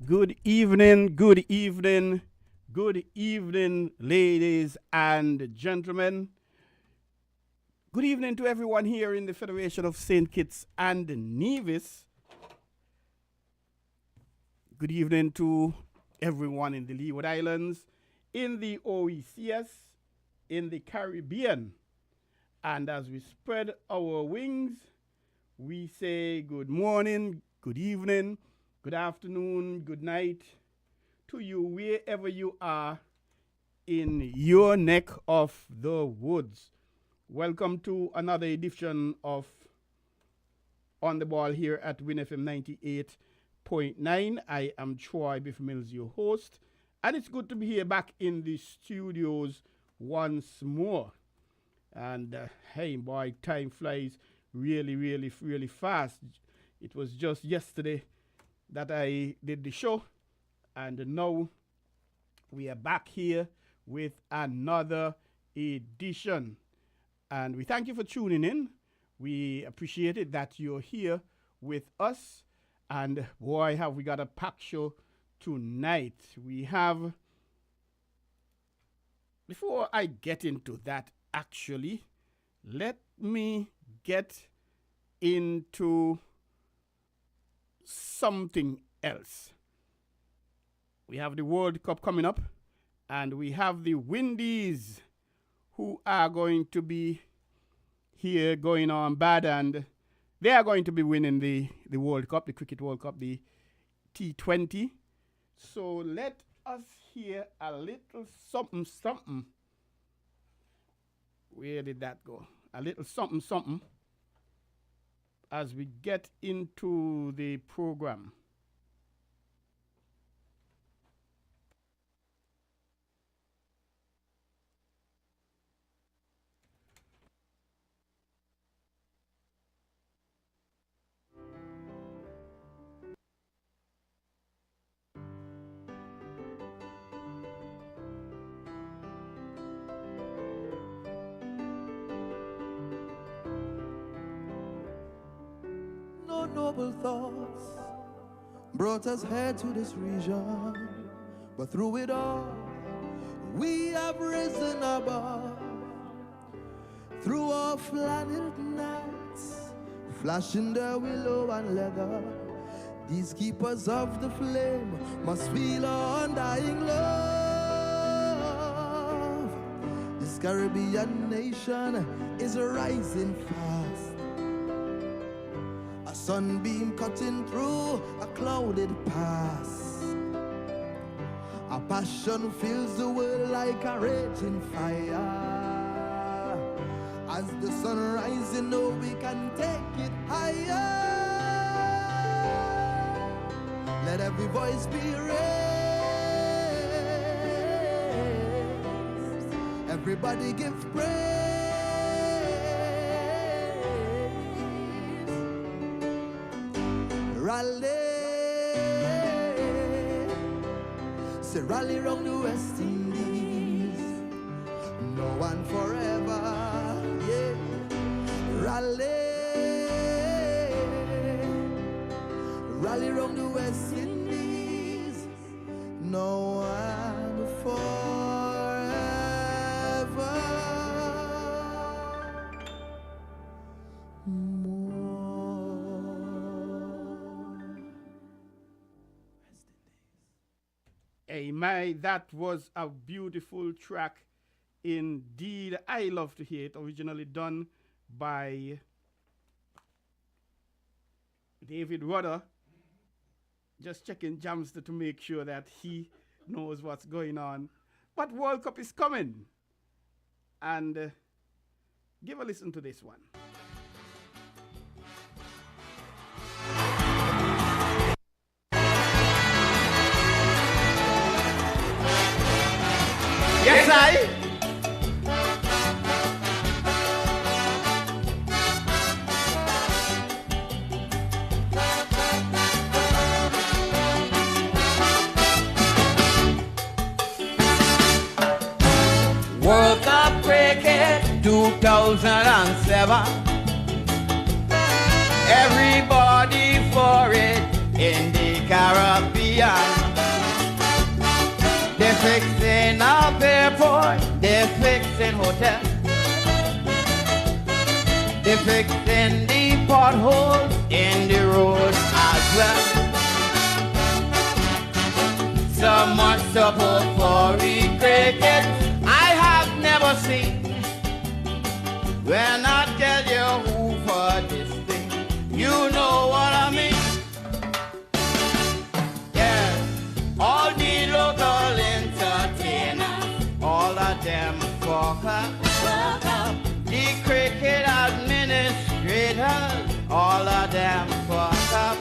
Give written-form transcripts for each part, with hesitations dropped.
Good evening, good evening, good evening, ladies and gentlemen. Good evening to everyone here in the Federation of St. Kitts and Nevis. Good evening to everyone in the Leeward Islands, in the OECS, in the Caribbean. And as we spread our wings, we say good morning, good evening, good afternoon, good night to you wherever you are in your neck of the woods. Welcome to another edition of On the Ball here at WINNFM 98.9. I am Troy Biff Mills, your host, and it's good to be here back in the studios once more. And hey, boy, time flies really fast. It was just yesterday that I did the show, and now we are back here with another edition. And we thank you for tuning in. We appreciate it that you're here with us. And boy, have we got a packed show tonight. We have, before I get into that, actually, let me get into something else. We have the World Cup coming up, and we have the Windies who are going to be here going on bad, and they are going to be winning the World Cup, the Cricket World Cup, the T20. So let us hear a little something. Where did that go? A little something as we get into the program. Noble thoughts brought us here to this region, but through it all, we have risen above. Through our flannel nights, flashing their willow and leather, these keepers of the flame must feel our undying love. This Caribbean nation is rising fast, a sunbeam cutting through a clouded past. Our passion fills the world like a raging fire. As the sun rises, you know we can take it higher. Let every voice be raised. Everybody give praise. Rally, say rally round the West Indies, no one forever, yeah. Rally, rally round the West Indies, no one forever. Hey, that was a beautiful track indeed. I love to hear it. Originally done by David Rudder. Just checking Jamster to make sure that he knows what's going on. But World Cup is coming. And give a listen to this one. Yes, I. World Cup Cricket 2007. Everybody for it in the Caribbean. up airport, they're fixing hotels. They're fixing the potholes in the road as well. So much support for the cricket I have never seen. When I tell you who for this thing, you know what I mean. Yeah, all the local entertainers, all of them fuck up. The cricket administrators, all of them fuck up.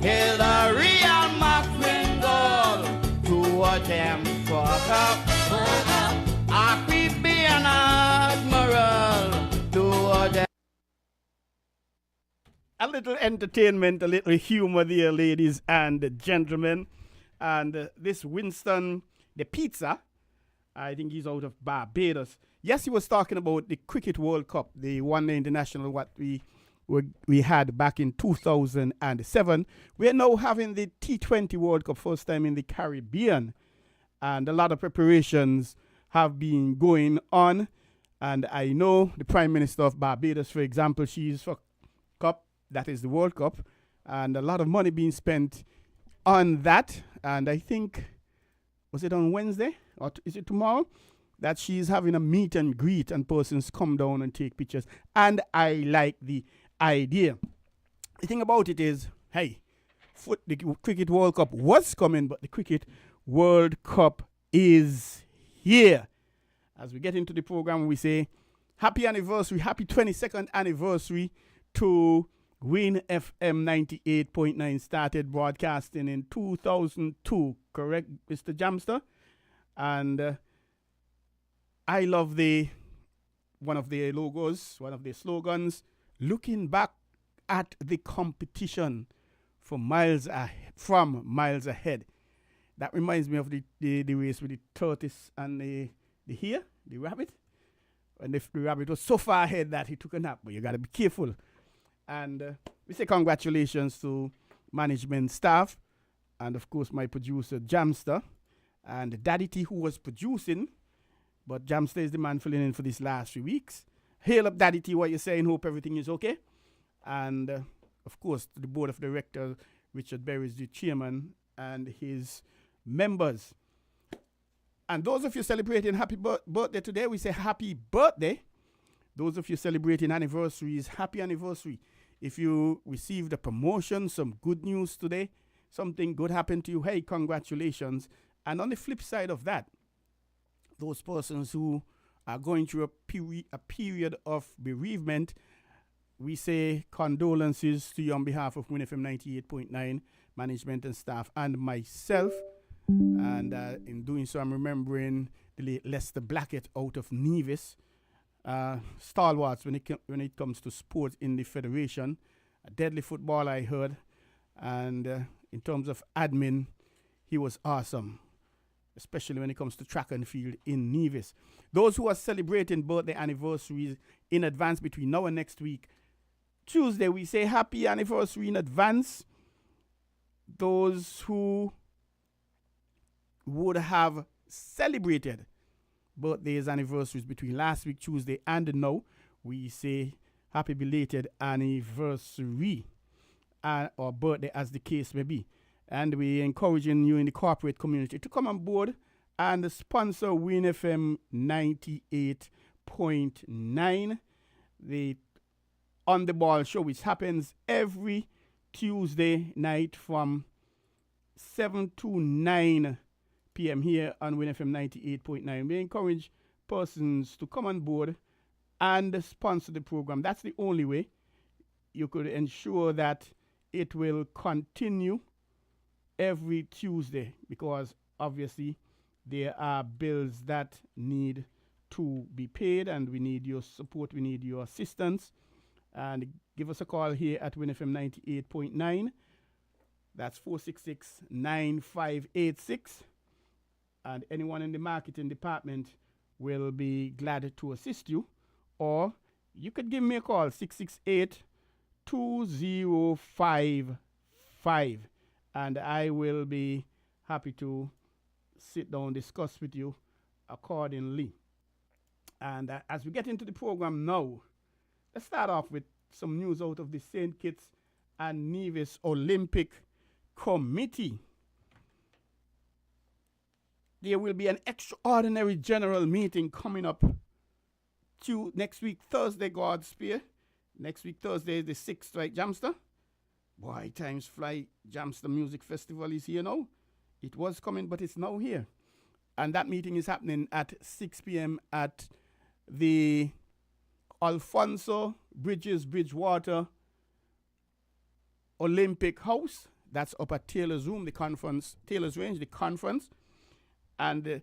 Hillary and McFringle, two of them fuck up. I keep being an admiral, two of them. A little entertainment, a little humor there, ladies and gentlemen. And this Winston, the pizza, I think he's out of Barbados. Yes, he was talking about the Cricket World Cup, the one international what we had back in 2007. We are now having the T20 World Cup, first time in the Caribbean. And a lot of preparations have been going on. And I know the Prime Minister of Barbados, for example, she's for Cup, that is the World Cup. And a lot of money being spent on that. And I think, was it on Wednesday? Or is it tomorrow? That she's having a meet and greet and persons come down and take pictures. And I like the idea. The thing about it is, hey, the Cricket World Cup was coming, but the Cricket World Cup is here. As we get into the program, we say happy anniversary, happy 22nd anniversary to Win FM 98.9. Started broadcasting in 2002, correct, Mr. Jamster? And I love one of their logos, one of their slogans, looking back at the competition from miles ahead. That reminds me of the race with the tortoise and the rabbit. And the rabbit was so far ahead that he took a nap, but you got to be careful. And we say congratulations to management staff and, of course, my producer, Jamster, and Daddy T, who was producing, but Jamster is the man filling in for these last 3 weeks. Hail up, Daddy T, what you're saying. Hope everything is okay. And, of course, to the board of directors, Richard Berry is the chairman, and his members. And those of you celebrating happy birthday today, we say happy birthday. Those of you celebrating anniversaries, happy anniversary. If you received a promotion, some good news today, something good happened to you, hey, congratulations. And on the flip side of that, those persons who are going through a period of bereavement, we say condolences to you on behalf of WINNFM 98.9 management and staff and myself. And in doing so, I'm remembering the late Lester Blackett out of Nevis, stalwarts when it comes to sports in the federation. A deadly footballer, I heard. And in terms of admin, he was awesome, especially when it comes to track and field in Nevis. Those who are celebrating birthday anniversaries in advance between now and next week, Tuesday, we say happy anniversary in advance. Those who would have celebrated birthdays, anniversaries between last week, Tuesday, and now, we say happy belated anniversary or birthday, as the case may be. And we're encouraging you in the corporate community to come on board and sponsor WINNFM 98.9, the On the Ball show, which happens every Tuesday night from 7 to 9 p.m. here on WINNFM 98.9. We encourage persons to come on board and sponsor the program. That's the only way you could ensure that it will continue every Tuesday, because obviously there are bills that need to be paid and we need your support, we need your assistance. And give us a call here at WINNFM 98.9. That's 466-9586. And anyone in the marketing department will be glad to assist you. Or you could give me a call, 668-2055. And I will be happy to sit down, discuss with you accordingly. And as we get into the program now, let's start off with some news out of the St. Kitts and Nevis Olympic Committee. There will be an extraordinary general meeting coming up next week, Thursday, God's Spear. Next week, Thursday, is the 6th, right, Jamster? Boy, times fly. Jamster Music Festival is here now. It was coming, but it's now here. And that meeting is happening at 6 p.m. at the Alfonso Bridges Bridgewater Olympic House. That's up at Taylor's Room, the conference, Taylor's Range, the conference. And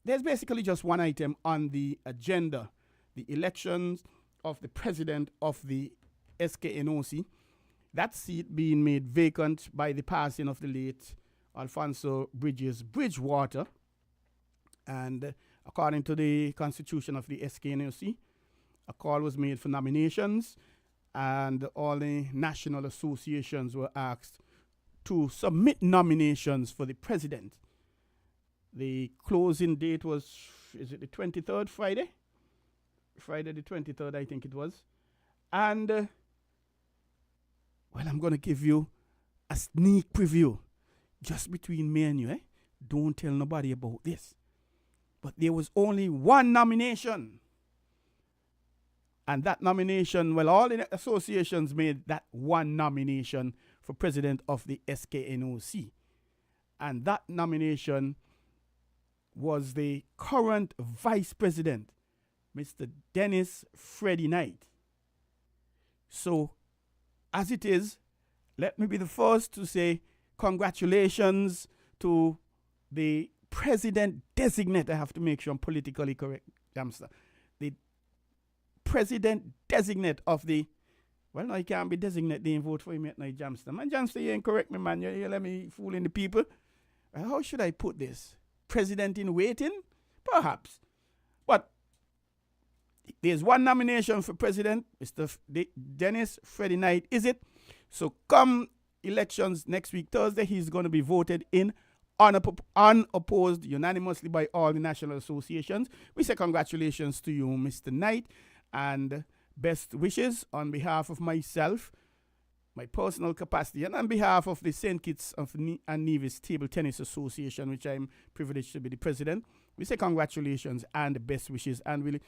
there's basically just one item on the agenda: the elections of the president of the SKNOC. That seat being made vacant by the passing of the late Alfonso Bridges Bridgewater. And according to the constitution of the SKNOC, a call was made for nominations, and all the national associations were asked to submit nominations for the president. The closing date was, is it the 23rd, Friday? Friday the 23rd, I think it was. And, well, I'm going to give you a sneak preview just between me and you. Don't tell nobody about this. But there was only one nomination. And that nomination, well, all the associations made that one nomination for president of the SKNOC. And that nomination was the current vice president, Mr. Dennis Freddie Knight. So, as it is, let me be the first to say congratulations to the president-designate. I have to make sure I'm politically correct, Jamster. The president-designate of the, well, no, he can't be designate. They didn't vote for him yet, no, Jamster. Man, Jamster, you ain't correct me, man. You let me fooling the people. How should I put this? President in waiting? Perhaps. But there's one nomination for president, Mr. Dennis Freddie Knight, is it? So come elections next week, Thursday, he's going to be voted in unopposed unanimously by all the national associations. We say congratulations to you, Mr. Knight, and best wishes on behalf of myself, my personal capacity, and on behalf of the St. Kitts and Nevis Table Tennis Association, which I'm privileged to be the president. We say congratulations and best wishes, and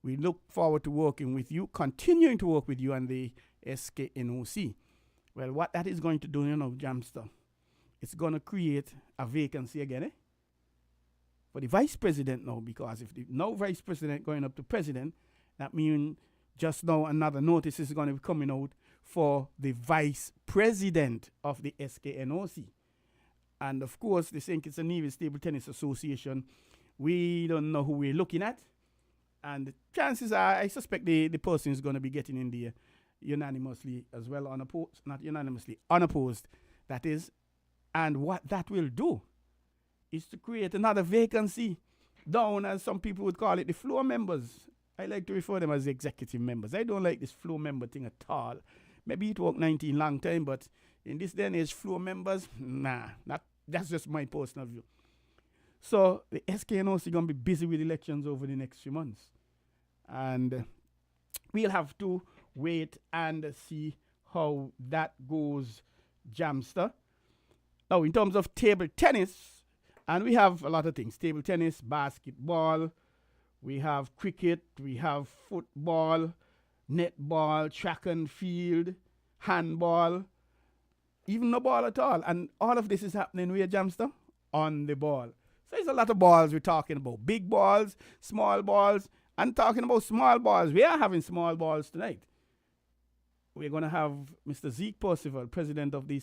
we look forward to working with you, continuing to work with you and the SKNOC. Well, what that is going to do, Jamster, it's going to create a vacancy again, for the vice president now, because if the no vice president going up to president, that means just now another notice is going to be coming out for the vice president of the SKNOC. And of course, the St. Kitts and Nevis Table Tennis Association, we don't know who we're looking at. And the chances are, I suspect the person is going to be getting in there unanimously as well, unopposed, not unanimously, unopposed, that is. And what that will do is to create another vacancy down, as some people would call it, the floor members. I like to refer them as the executive members. I don't like this floor member thing at all. Maybe it worked 19 long time, but in this day and age, floor members, nah, that's just my personal view. So the SKNOC is going to be busy with elections over the next few months. And we'll have to wait and see how that goes, Jamster. Now, in terms of table tennis, and we have a lot of things. Table tennis, basketball, we have cricket, we have football, netball, track and field, handball, even no ball at all. And all of this is happening where, Jamster? On the ball. So there's a lot of balls we're talking about. Big balls, small balls, and talking about small balls. We are having small balls tonight. We're going to have Mr. Zeke Percival, president of the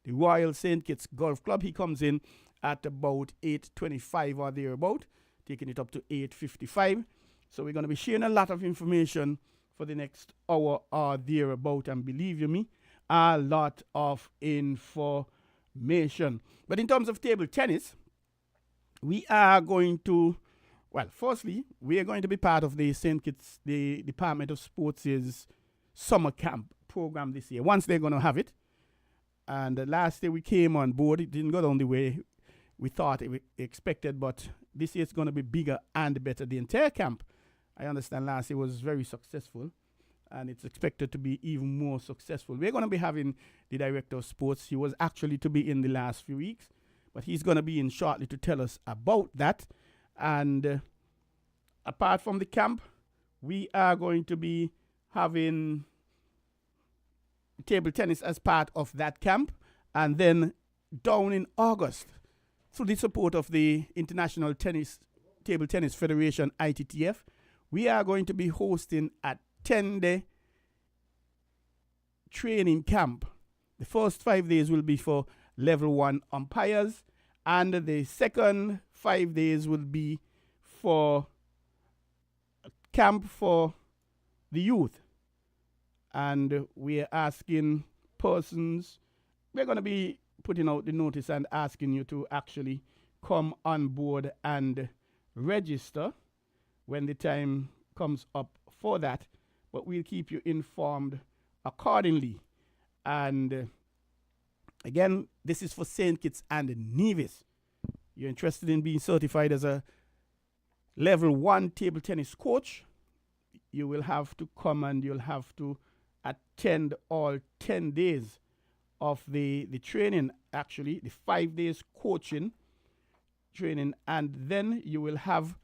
Royal St. Kitts Golf Club. He comes in at about 8:25 or thereabout, taking it up to 8:55. So we're going to be sharing a lot of information for the next hour or thereabout, and believe you me, a lot of information. But in terms of table tennis, we are going to, well, firstly, we are going to be part of the St. Kitts, the Department of Sports' summer camp program this year. Once they're going to have it. And last year we came on board, it didn't go down the way we thought we expected, but this year it's going to be bigger and better. The entire camp, I understand last year was very successful, and it's expected to be even more successful. We're going to be having the director of sports. He was actually to be in the last few weeks, but he's going to be in shortly to tell us about that. And apart from the camp, we are going to be having table tennis as part of that camp. And then down in August, through the support of the International Table Tennis Federation, ITTF, we are going to be hosting a 10-day training camp. The first 5 days will be for level 1 umpires, and the second 5 days will be for a camp for the youth. And we're asking persons, we're going to be putting out the notice and asking you to actually come on board and register when the time comes up for that. But we'll keep you informed accordingly. And again, this is for St. Kitts and Nevis. You're interested in being certified as a level 1 table tennis coach, you will have to come and you'll have to attend all 10 days of the training, actually, the 5 days coaching training, and then you will have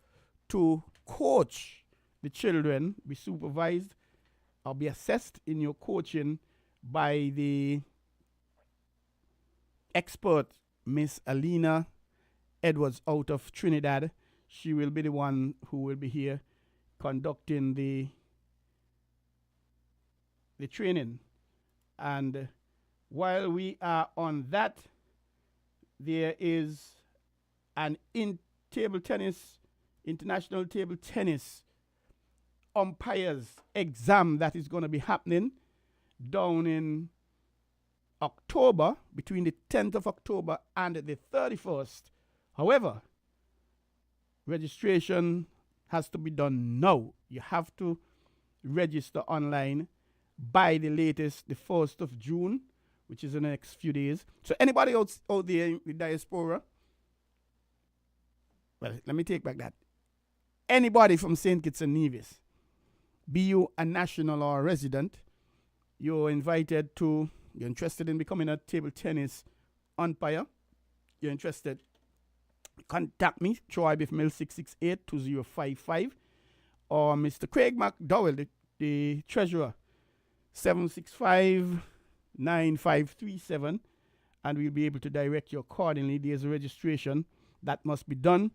to coach the children, be supervised or be assessed in your coaching by the expert Miss Alina Edwards out of Trinidad. She will be the one who will be here conducting the training. And while we are on that, there is an international table tennis umpires exam that is going to be happening down in October, between the 10th of October and the 31st. However, registration has to be done now. You have to register online by the latest, the 1st of June, which is in the next few days. So anybody out there in the diaspora, well, let me take back that. Anybody from St. Kitts and Nevis, be you a national or a resident, you're invited to, you're interested in becoming a table tennis umpire, you're interested, contact me, Troy Biff Mill 668-2055, or Mr. Craig McDowell, the treasurer, 765-9537, and we'll be able to direct you accordingly. There's a registration that must be done,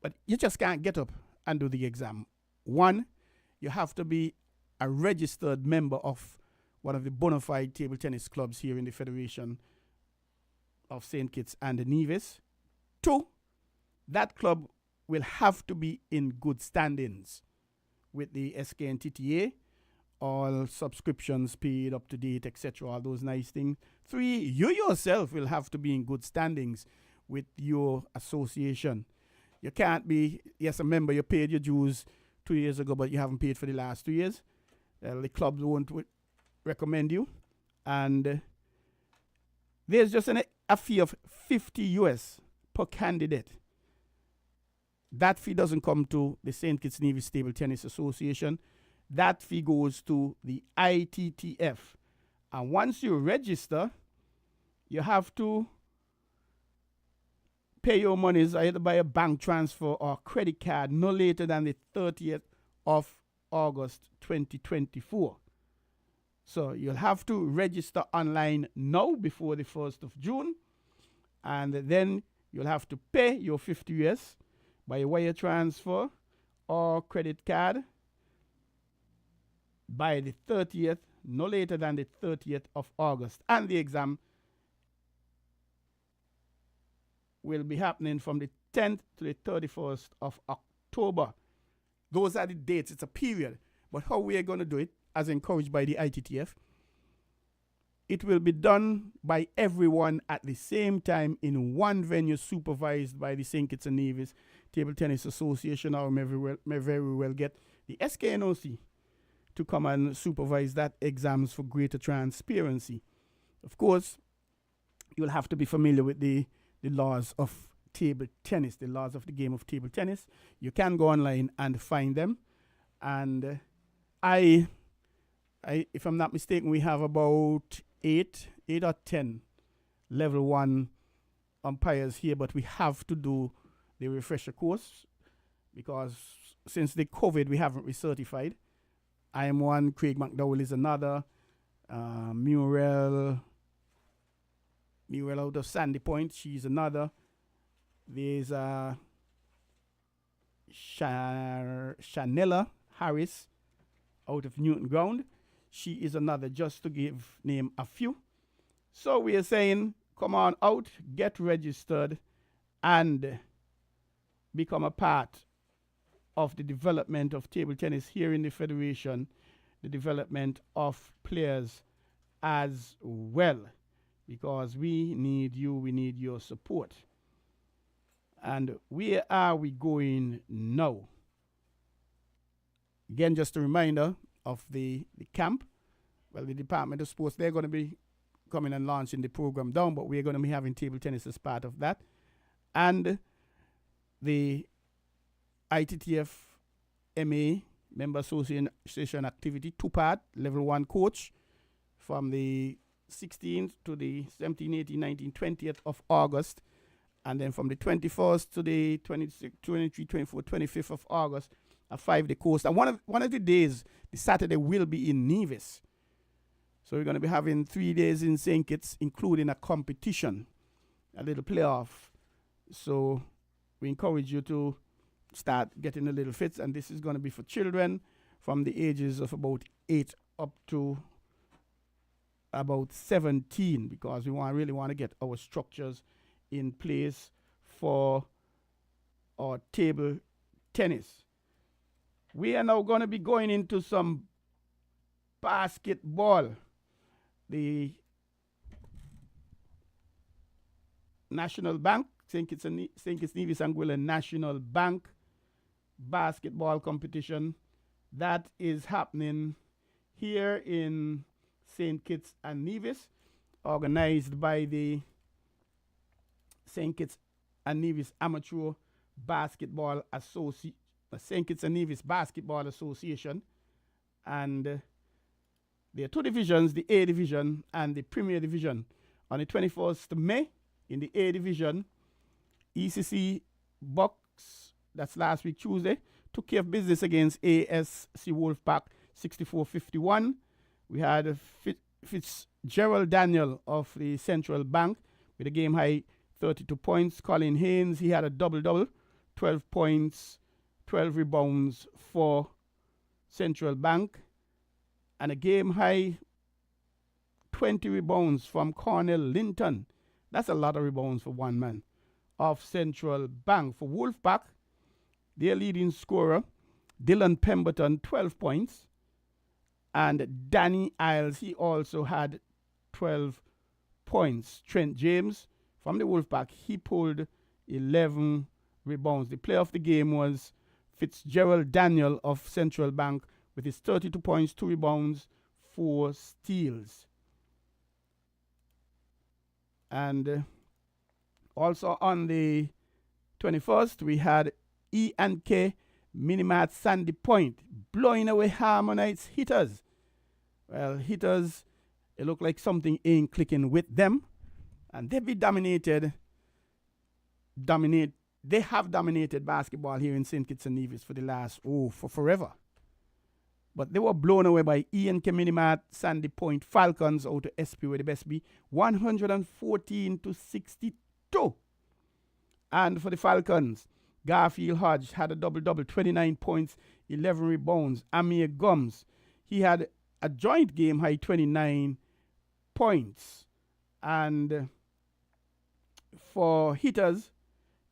but you just can't get up and do the exam. One, you have to be a registered member of one of the bona fide table tennis clubs here in the Federation of St. Kitts and Nevis. Two, that club will have to be in good standings with the SKNTTA, all subscriptions paid up to date, etc., all those nice things. Three, you yourself will have to be in good standings with your association. You can't be, yes, a member, you paid your dues 2 years ago, but you haven't paid for the last 2 years. The club won't recommend you. And there's just a fee of $50 per candidate. That fee doesn't come to the St. Kitts Nevis Table Tennis Association. That fee goes to the ITTF. And once you register, you have to pay your monies either by a bank transfer or credit card no later than the 30th of August 2024. So you'll have to register online now before the 1st of June, and then you'll have to pay your $50 by wire transfer or credit card by the 30th, no later than the 30th of August. And the exam will be happening from the 10th to the 31st of October. Those are the dates. It's a period. But how we are going to do it, as encouraged by the ITTF, it will be done by everyone at the same time in one venue, supervised by the St. Kitts and Nevis Table Tennis Association, or may very well get the SKNOC to come and supervise that exams for greater transparency. Of course, you'll have to be familiar with the laws of table tennis, the laws of the game of table tennis. You can go online and find them. And if I'm not mistaken, we have about eight or 10 level 1 umpires here, but we have to do the refresher course because since the COVID, we haven't recertified. I am one, Craig McDowell is another, Muriel out of Sandy Point, she's another. There's Shanella Harris out of Newton Ground. She is another, just to name a few. So we are saying, come on out, get registered, and become a part of the development of table tennis here in the Federation, the development of players as well, because we need you, we need your support. And where are we going now? Again, just a reminder of the camp. Well, the Department of Sports, they're going to be coming and launching the program down, but we're going to be having table tennis as part of that. And the ITTF MA, Member Association Activity, 2-part, level 1 coach, from the 16th to the 17th, 18th, 19th, 20th of August. And then from the 21st to the 23rd, 24th, 25th of August, a 5-day course. And one of the days, the Saturday, will be in Nevis. So we're going to be having 3 days in St. Kitts, including a competition, a little playoff. So we encourage you to start getting a little fits. And this is going to be for children from the ages of about 8 up to about 17, because we really want to get our structures in place for our table tennis. We are now going to be going into some basketball. The National Bank, St. Kitts Nevis Anguilla National Bank basketball competition that is happening here in St. Kitts and Nevis, organized by the St. Kitts and Nevis Amateur Basketball Association, St. Kitts and Nevis Basketball Association. And there are 2 divisions, the A Division and the Premier Division. On the 21st of May, in the A Division, ECC Bucks, that's last week Tuesday, took care of business against ASC Wolfpack 64-51. We had Fitzgerald Daniel of the Central Bank with a game high 32 points. Colin Haynes, he had a double-double, 12 points, 12 rebounds for Central Bank. And a game high 20 rebounds from Cornell Linton. That's a lot of rebounds for one man of Central Bank. For Wolfpack, their leading scorer, Dylan Pemberton, 12 points. And Danny Isles, he also had 12 points. Trent James from the Wolfpack, he pulled 11 rebounds. The player of the game was Fitzgerald Daniel of Central Bank with his 32 points, 2 rebounds, 4 steals. And also on the 21st, we had E&K Minimat Sandy Point blowing away Harmonites Hitters. Well, Hitters, it looked like something ain't clicking with them. And they have dominated basketball here in St. Kitts and Nevis for the last, for forever. But they were blown away by E&K Minimat Sandy Point Falcons out of SP with the best be 114-62. And for the Falcons, Garfield Hodge had a double-double, 29 points, 11 rebounds. Amir Gums, he had a joint game high 29 points. And for hitters,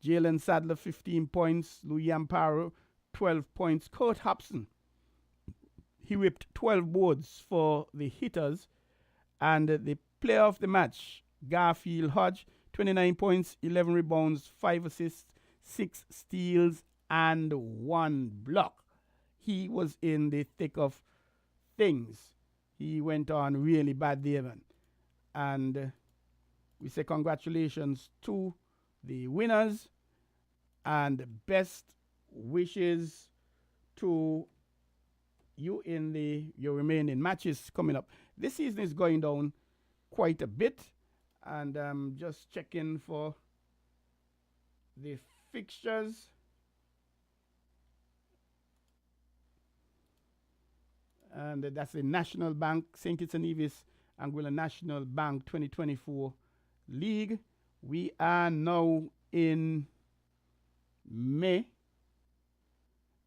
Jalen Sadler, 15 points. Louis Amparo, 12 points. Kurt Hobson, he whipped 12 boards for the hitters. And the player of the match, Garfield Hodge, 29 points, 11 rebounds, 5 assists, 6 steals, and 1 block. He was in the thick of things. He went on really bad there, man. And We say congratulations to the winners and best wishes to you in your remaining matches coming up. This season is going down quite a bit, and just checking for the fixtures. And that's the National Bank, St. Kitts and Nevis, Anguilla National Bank 2024 League. We are now in May,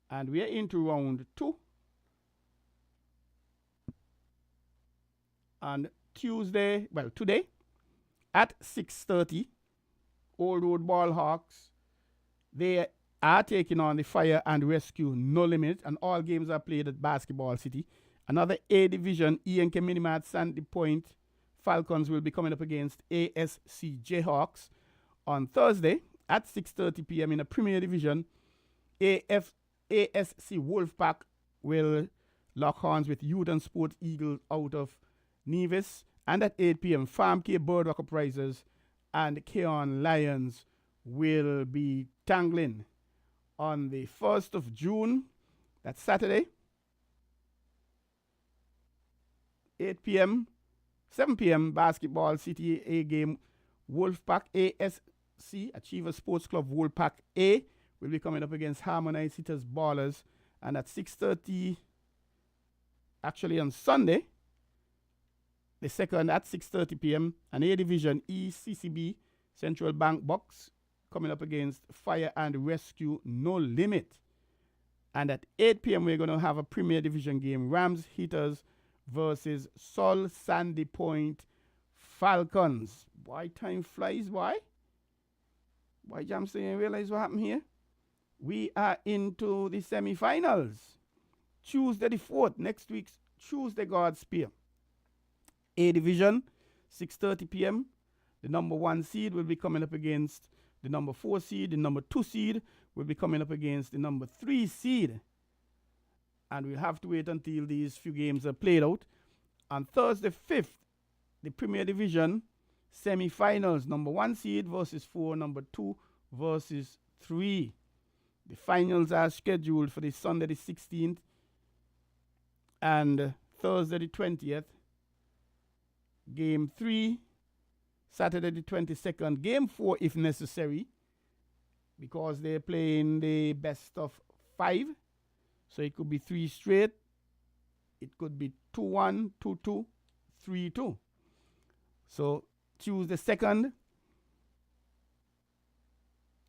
and we are into round 2. On Tuesday, well, today, at 6:30, Old Road Ballhawks, they are taking on the Fire and Rescue No Limit, and all games are played at Basketball City. Another A Division, ENK Minimart Sandy Point Falcons will be coming up against ASC Jayhawks on Thursday at 6:30 p.m. in a Premier Division. ASC Wolfpack will lock horns with Youth and Sports Eagles out of Nevis. And at 8 p.m., Farm K Birdwalk Uprisers and Keon Lions will be tangling. On the 1st of June, that's Saturday, 8 p.m., 7 p.m., Basketball City A game, Wolfpack ASC, Achiever Sports Club Wolfpack A, will be coming up against Harmonized Hitters Ballers. And at 6:30, actually on Sunday, the second at 6:30 p.m., an A Division ECCB Central Bank Box coming up against Fire and Rescue No Limit. And at 8 p.m., we're going to have a Premier Division game, Rams Hitters versus Sol Sandy Point Falcons. Boy, time flies, boy. Boy, Jam saying, realize what happened here? We are into the semi-finals. Tuesday the 4th, next week's Tuesday, God's Spear. A Division, 6:30 p.m. The number 1 seed will be coming up against the number 4 seed. The number 2 seed will be coming up against the number 3 seed. And we'll have to wait until these few games are played out. On Thursday 5th, the Premier Division semi-finals, number 1 seed versus 4, number 2 versus 3. The finals are scheduled for the Sunday the 16th and Thursday the 20th. Game 3, Saturday the 22nd. Game 4 if necessary, because they're playing the best of 5. So it could be 3 straight. It could be 2-1, 2-2, 3-2. So Tuesday 2nd,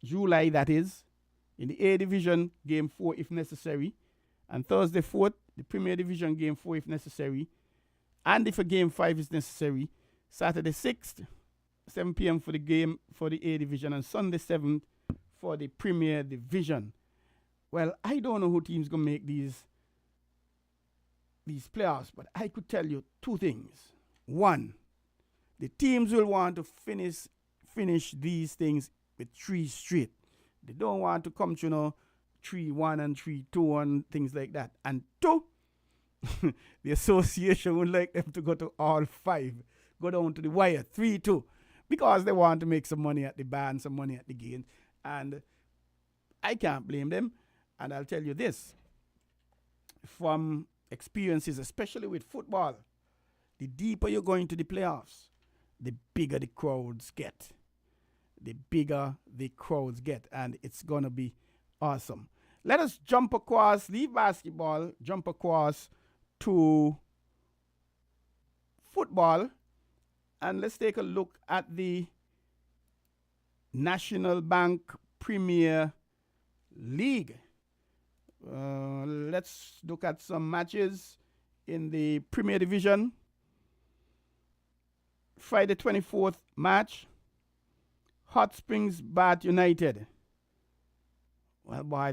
July, that is, in the A Division, Game 4 if necessary. And Thursday 4th, the Premier Division, Game 4 if necessary. And if a Game 5 is necessary, Saturday 6th, 7 p.m. for the game for the A Division, and Sunday 7th for the Premier Division. Well, I don't know who team's going to make these playoffs, but I could tell you 2 things. 1, the teams will want to finish these things with 3 straight. They don't want to come to, 3-1 and 3-2 and things like that. And 2, the association would like them to go to all 5, go down to the wire, 3-2, because they want to make some money at the bar and some money at the game. And I can't blame them. And I'll tell you this, from experiences, especially with football, the deeper you go into the playoffs, the bigger the crowds get. The bigger the crowds get, and it's going to be awesome. Let us jump across, leave basketball, jump across to football, and let's take a look at the National Bank Premier League. Let's look at some matches in the Premier Division. Friday 24th match, Hot Springs Bath United. Well, boy,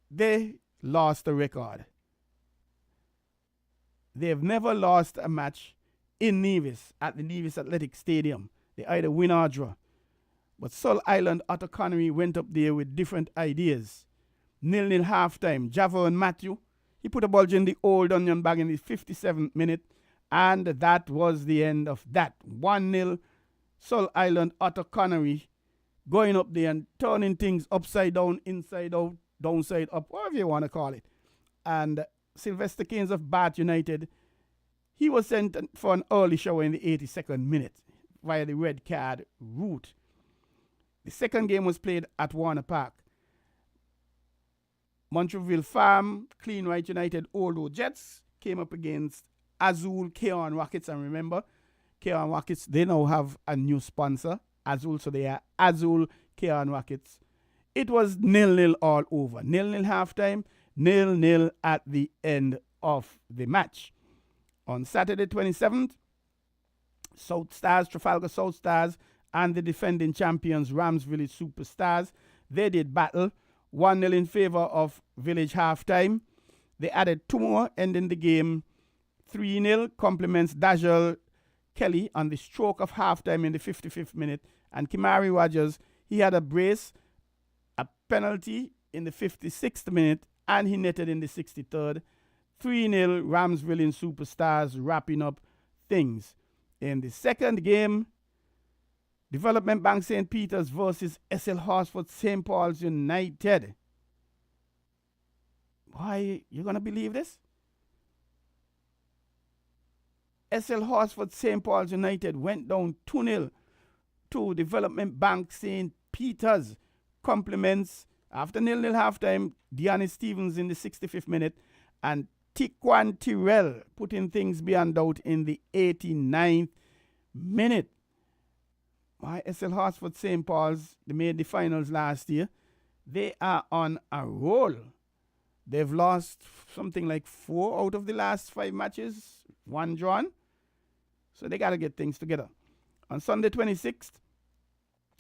they lost the record. They've never lost a match in Nevis at the Nevis Athletic Stadium. They either win or draw. But Sol Island Otto Connery went up there with different ideas. 0-0 halftime. Javon Matthew, he put a ball in the old onion bag in the 57th minute, And that was the end of that. 1-0, Seoul Island, Otto Connery going up there and turning things upside down, inside out, downside up, whatever you want to call it. And Sylvester Keynes of Bath United, he was sent for an early shower in the 82nd minute via the red card route. The second game was played at Warner Park. Montreal Farm, Clean Right United, Old Road Jets came up against Azul Keon Rockets. And remember, Keon Rockets, they now have a new sponsor, Azul, so they are Azul Keon Rockets. It was 0-0 all over. 0-0 halftime, 0-0 at the end of the match. On Saturday 27th, South Stars, Trafalgar South Stars, and the defending champions, Rams Village Superstars, they did battle. 1-0 in favor of Village halftime. They added 2 more, ending the game 3-0. Compliments Dajal Kelly on the stroke of halftime in the 55th minute. And Kimari Rogers, he had a brace, a penalty in the 56th minute, and he netted in the 63rd. 3-0, Rams Village Superstars wrapping up things. In the second game, Development Bank St. Peter's versus SL Horsford St. Paul's United. Why, you going to believe this? SL Horsford St. Paul's United went down 2-0 to Development Bank St. Peter's. Compliments after 0-0 halftime, Deanne Stevens in the 65th minute and Tikwan Tyrell putting things beyond doubt in the 89th minute. Why, SL Horsford St. Paul's, they made the finals last year. They are on a roll. They've lost something like 4 out of the last 5 matches, 1 drawn. So they got to get things together. On Sunday 26th,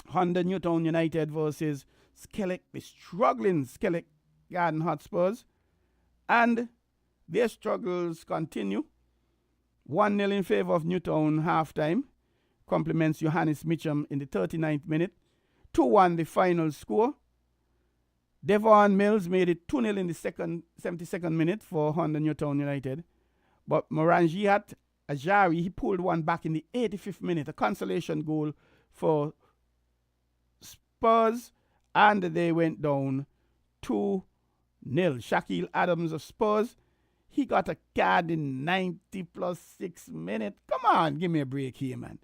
Honda Newtown United versus Skellig, the struggling Skellig Garden Hotspurs. And their struggles continue. 1-0 in favor of Newtown halftime. Compliments Johannes Mitchum in the 39th minute. 2-1 the final score. Devon Mills made it 2-0 in the 72nd minute for Honda Newtown United. But Morangiat Ajari, he pulled one back in the 85th minute. A consolation goal for Spurs. And they went down 2-0. Shaquille Adams of Spurs, he got a card in 90 plus 6 minutes. Come on, give me a break here, man.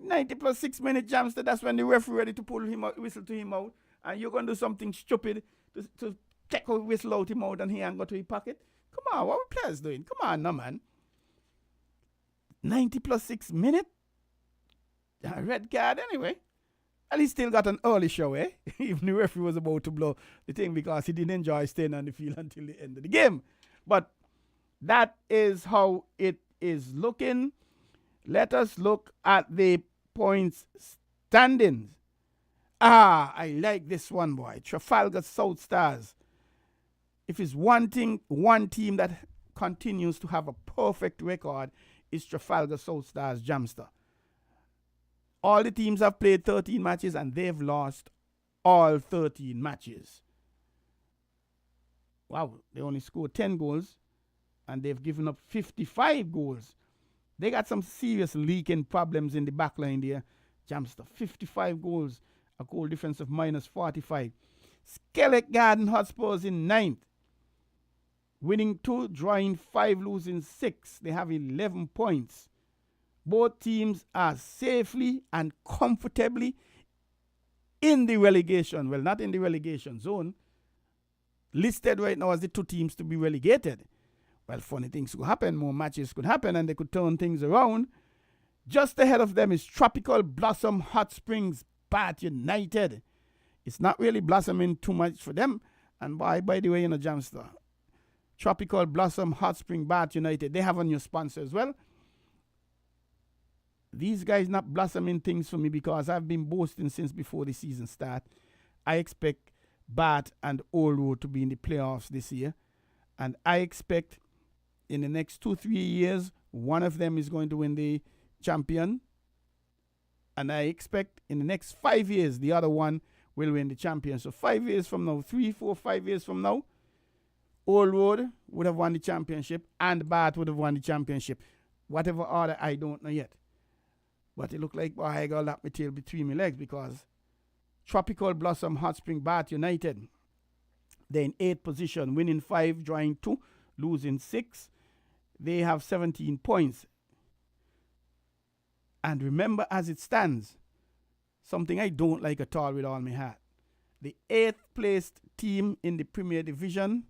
90 plus 6 minute Jamster, that's when the referee ready to pull him out, whistle to him out, and you're going to do something stupid to take a whistle out him out and he ain't go to his pocket. Come on, what are players doing? Come on, no, man. 90 plus 6 minute? Red card anyway. And he still got an early show, eh? Even the referee was about to blow the thing because he didn't enjoy staying on the field until the end of the game. But that is how it is looking. Let us look at the points standings. I like this one, boy. Trafalgar South Stars. If it's one team that continues to have a perfect record, it's Trafalgar South Stars Jamster. All the teams have played 13 matches and they've lost all 13 matches. Wow, they only scored 10 goals and they've given up 55 goals. They got some serious leaking problems in the back line there. Jamster, 55 goals, a goal difference of minus 45. Skellig Garden Hotspurs in 9th. Winning 2, drawing 5, losing 6. They have 11 points. Both teams are safely and comfortably in the relegation. Well, not in the relegation zone. Listed right now as the 2 teams to be relegated. Well, funny things could happen. More matches could happen and they could turn things around. Just ahead of them is Tropical Blossom Hot Springs Bath United. It's not really blossoming too much for them. And by the way, Jamster, Tropical Blossom Hot Spring Bath United, they have a new sponsor as well. These guys not blossoming things for me because I've been boasting since before the season start. I expect Bath and Old Road to be in the playoffs this year. And I expect in the next 2-3 years, one of them is going to win the champion. And I expect in the next 5 years, the other one will win the champion. So 5 years from now, 3, 4, 5 years from now, Old Road would have won the championship and Bath would have won the championship. whatever order, I don't know yet. But it look like, boy, I got that tail between my legs because Tropical Blossom Hot Spring Bath United, they're in 8th position, winning 5, drawing 2, losing 6. They have 17 points. And remember, as it stands, something I don't like at all with all my heart. The 8th placed team in the Premier Division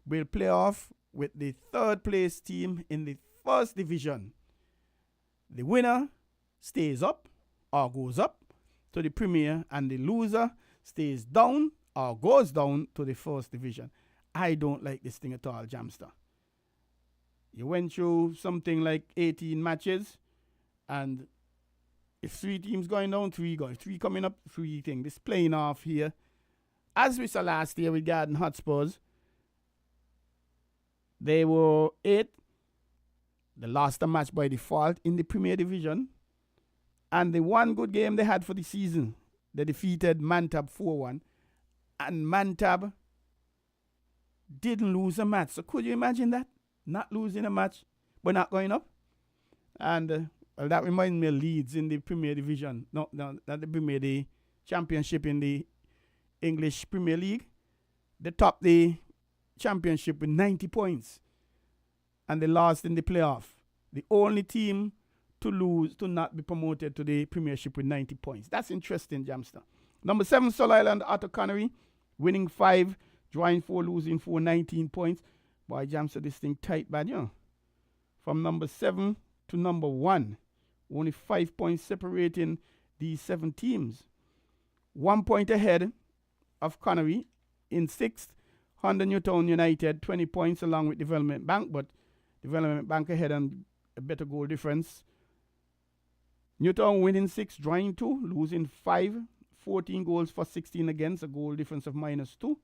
will play off with the 3rd placed team in the 1st Division. The winner stays up or goes up to the Premier, and the loser stays down or goes down to the 1st Division. I don't like this thing at all, Jamster. You went through something like 18 matches, and if 3 teams going down, 3 going. 3 coming up, 3 thing. This playing off here. As we saw last year with Garden Hotspurs, they were 8. They lost a match by default in the Premier Division. And the one good game they had for the season, they defeated Mantab 4-1. And Mantab didn't lose a match. So could you imagine that? Not losing a match, but not going up? And well, that reminds me of Leeds in the Premier Division. No, not the Premier, the Championship in the English Premier League. They topped the Championship with 90 points. And they lost in the playoff. The only team to lose, to not be promoted to the Premiership with 90 points. That's interesting, Jamster. Number 7, Sol Island Otto Connery, winning 5, drawing 4, losing 4, 19 points. Boy, Jamster, this thing tight bad, you know. From number 7 to number 1, only 5 points separating these 7 teams. 1 point ahead of Connery in 6th, Honda Newtown United, 20 points along with Development Bank, but Development Bank ahead and a better goal difference. Newtown winning 6, drawing 2, losing 5, 14 goals for 16 against, a goal difference of -2.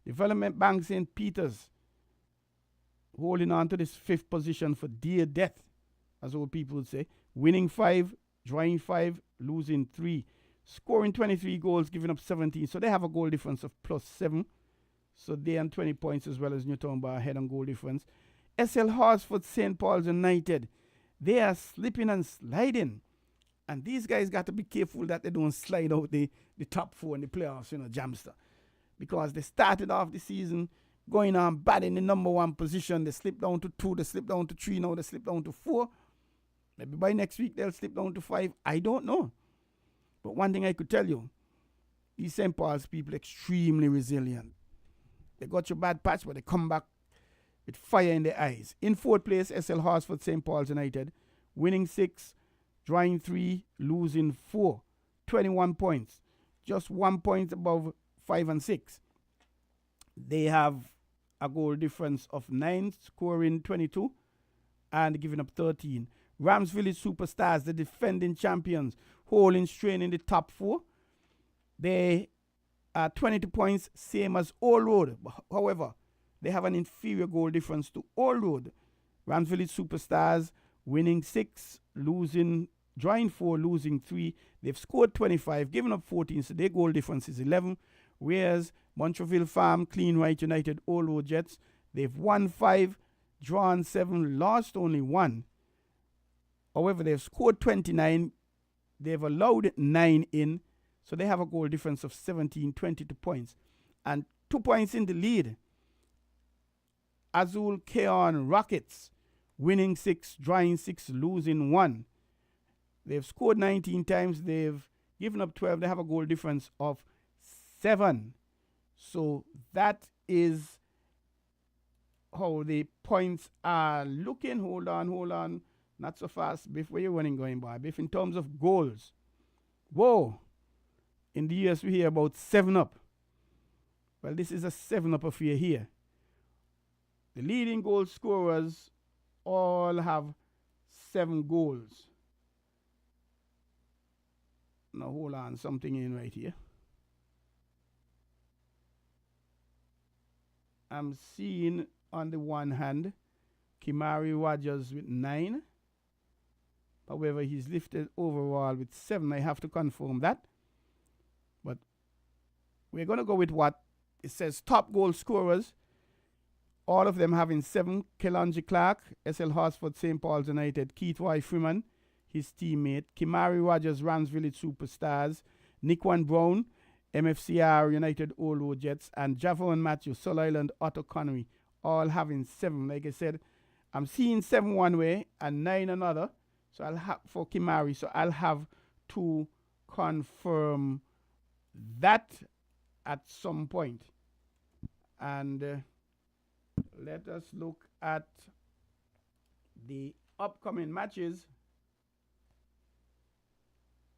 Development Bank St. Peter's holding on to this 5th position for dear death, as old people would say, winning 5, drawing 5, losing 3, scoring 23 goals, giving up 17. So they have a goal difference of +7. So they on 20 points as well as Newtown by ahead on goal difference. SL Horsford St. Paul's United, they are slipping and sliding. And these guys got to be careful that they don't slide out the top 4 in the playoffs, you know, Jamster. Because they started off the season going on bad in the number 1 position. They slipped down to 2, they slipped down to 3, now they slipped down to 4. Maybe by next week they'll slip down to 5. I don't know. But one thing I could tell you, these St. Paul's people extremely resilient. They got your bad patch, but they come back with fire in their eyes. In 4th place, SL Horsford St. Paul's United, winning 6, drawing 3, losing 4, 21 points. Just 1 point above 5 and 6. They have a goal difference of 9, scoring 22 and giving up 13. Rams Village Superstars, the defending champions, holding strain in the top 4. They are 22 points, same as Old Road. However, they have an inferior goal difference to Old Road. Rams Village Superstars winning 6, drawing 4, losing 3. They've scored 25, given up 14, so their goal difference is 11. Whereas Montreal Farm, Clean Right United, Old Road Jets, they've won 5, drawn 7, lost only 1. However, they've scored 29. They've allowed 9 in, so they have a goal difference of 17, 22 points. And 2 points in the lead. Azul Keon Rockets, winning 6, drawing 6, losing 1. They've scored 19 times. They've given up 12. They have a goal difference of 7. So that is how the points are looking. Hold on. Not so fast. Biff, where you running going by? Biff, in terms of goals. Whoa. In the US, we hear about 7-up. Well, this is a 7-up affair here. The leading goal scorers all have 7 goals. Now, hold on. Something in right here. I'm seeing on the one hand, Kimari Rogers with 9. However, he's lifted overall with 7. I have to confirm that. We're going to go with what it says, top goal scorers. all of them having 7. Kelanji Clark, SL Horsford, St. Paul's United. Keith Y. Freeman, his teammate. Kimari Rogers, Rams Village Superstars. Nickwan Brown, MFCR United Olo Jets. And Javon Matthews, Sol Island Otto Connery, all having 7. Like I said, I'm seeing 7 one way and 9 another. So I'll have for Kimari. So I'll have to confirm that at some point. And let us look at the upcoming matches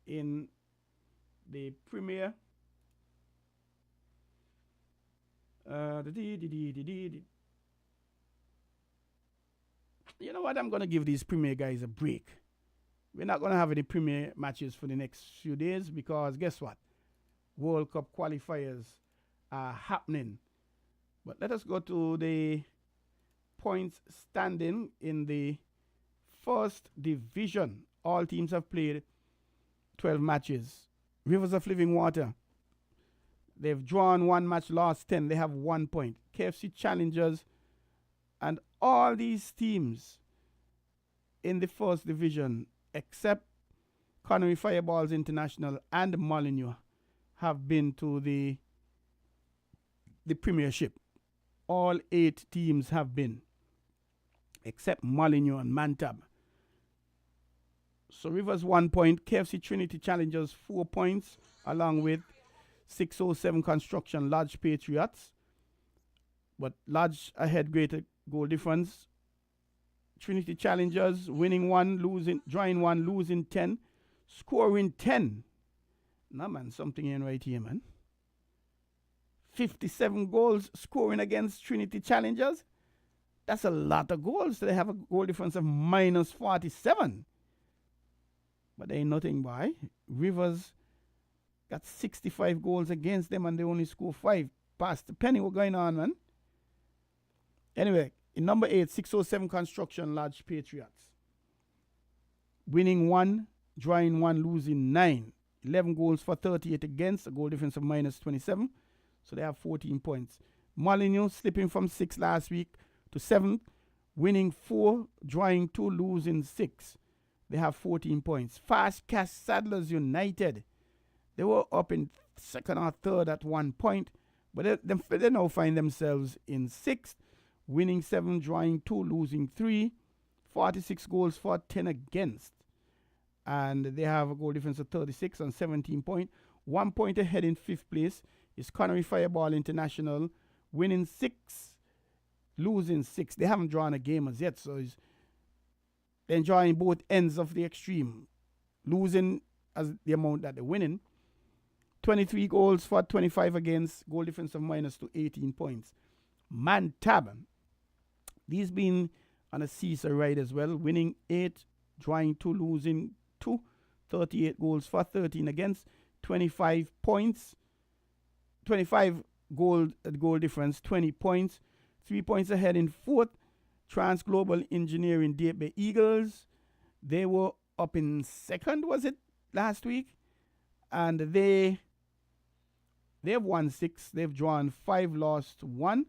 in the Premier. You know what? I'm going to give these Premier guys a break. We're not going to have any Premier matches for the next few days because guess what? World Cup qualifiers are happening. But let us go to the points standing in the first division. All teams have played 12 matches. Rivers of Living Water, they've drawn 1 match, lost 10. They have 1 point. KFC Challengers and all these teams in the first division, except Connery Fireballs International and Molineux, have been to the Premiership. All 8 teams have been, except Molineux and Mantab. So Rivers 1 point, KFC Trinity Challengers 4 points, along with 607 Construction Lodge Patriots. But Lodge ahead, greater goal difference. Trinity Challengers winning 1, drawing 1, losing 10, scoring 10. Nah, man, something ain't right here, man. 57 goals scoring against Trinity Challengers. That's a lot of goals. So they have a goal difference of minus 47. But they ain't nothing by. Rivers got 65 goals against them and they only score 5. Past the penny, what's going on, man? Anyway, in number 8, 607 Construction Lodge Patriots. Winning 1, drawing 1, losing 9. 11 goals for 38 against, a goal difference of minus 27. So they have 14 points. Molineux slipping from 6 last week to 7th, winning 4, drawing 2, losing 6. They have 14 points. Fast Cash Saddlers United, they were up in 2nd or 3rd at 1 point, but they now find themselves in 6th, winning 7, drawing 2, losing 3. 46 goals for 10 against. And they have a goal difference of 36 and 17 points. 1 point ahead in 5th place is Connery Fireball International, winning 6, losing 6. They haven't drawn a game as yet, so they're enjoying both ends of the extreme. Losing as the amount that they're winning. 23 goals for 25 against, goal difference of minus to 18 points. Mantab, these been on a seesaw ride as well, winning 8, drawing 2, losing 2. 38 goals for 13 against, 25 points. 25 goal difference, 20 points. 3 points ahead in 4th. Trans Global Engineering Bay Eagles. They were up in 2nd, was it, last week? And they've won 6. They've drawn 5, lost 1.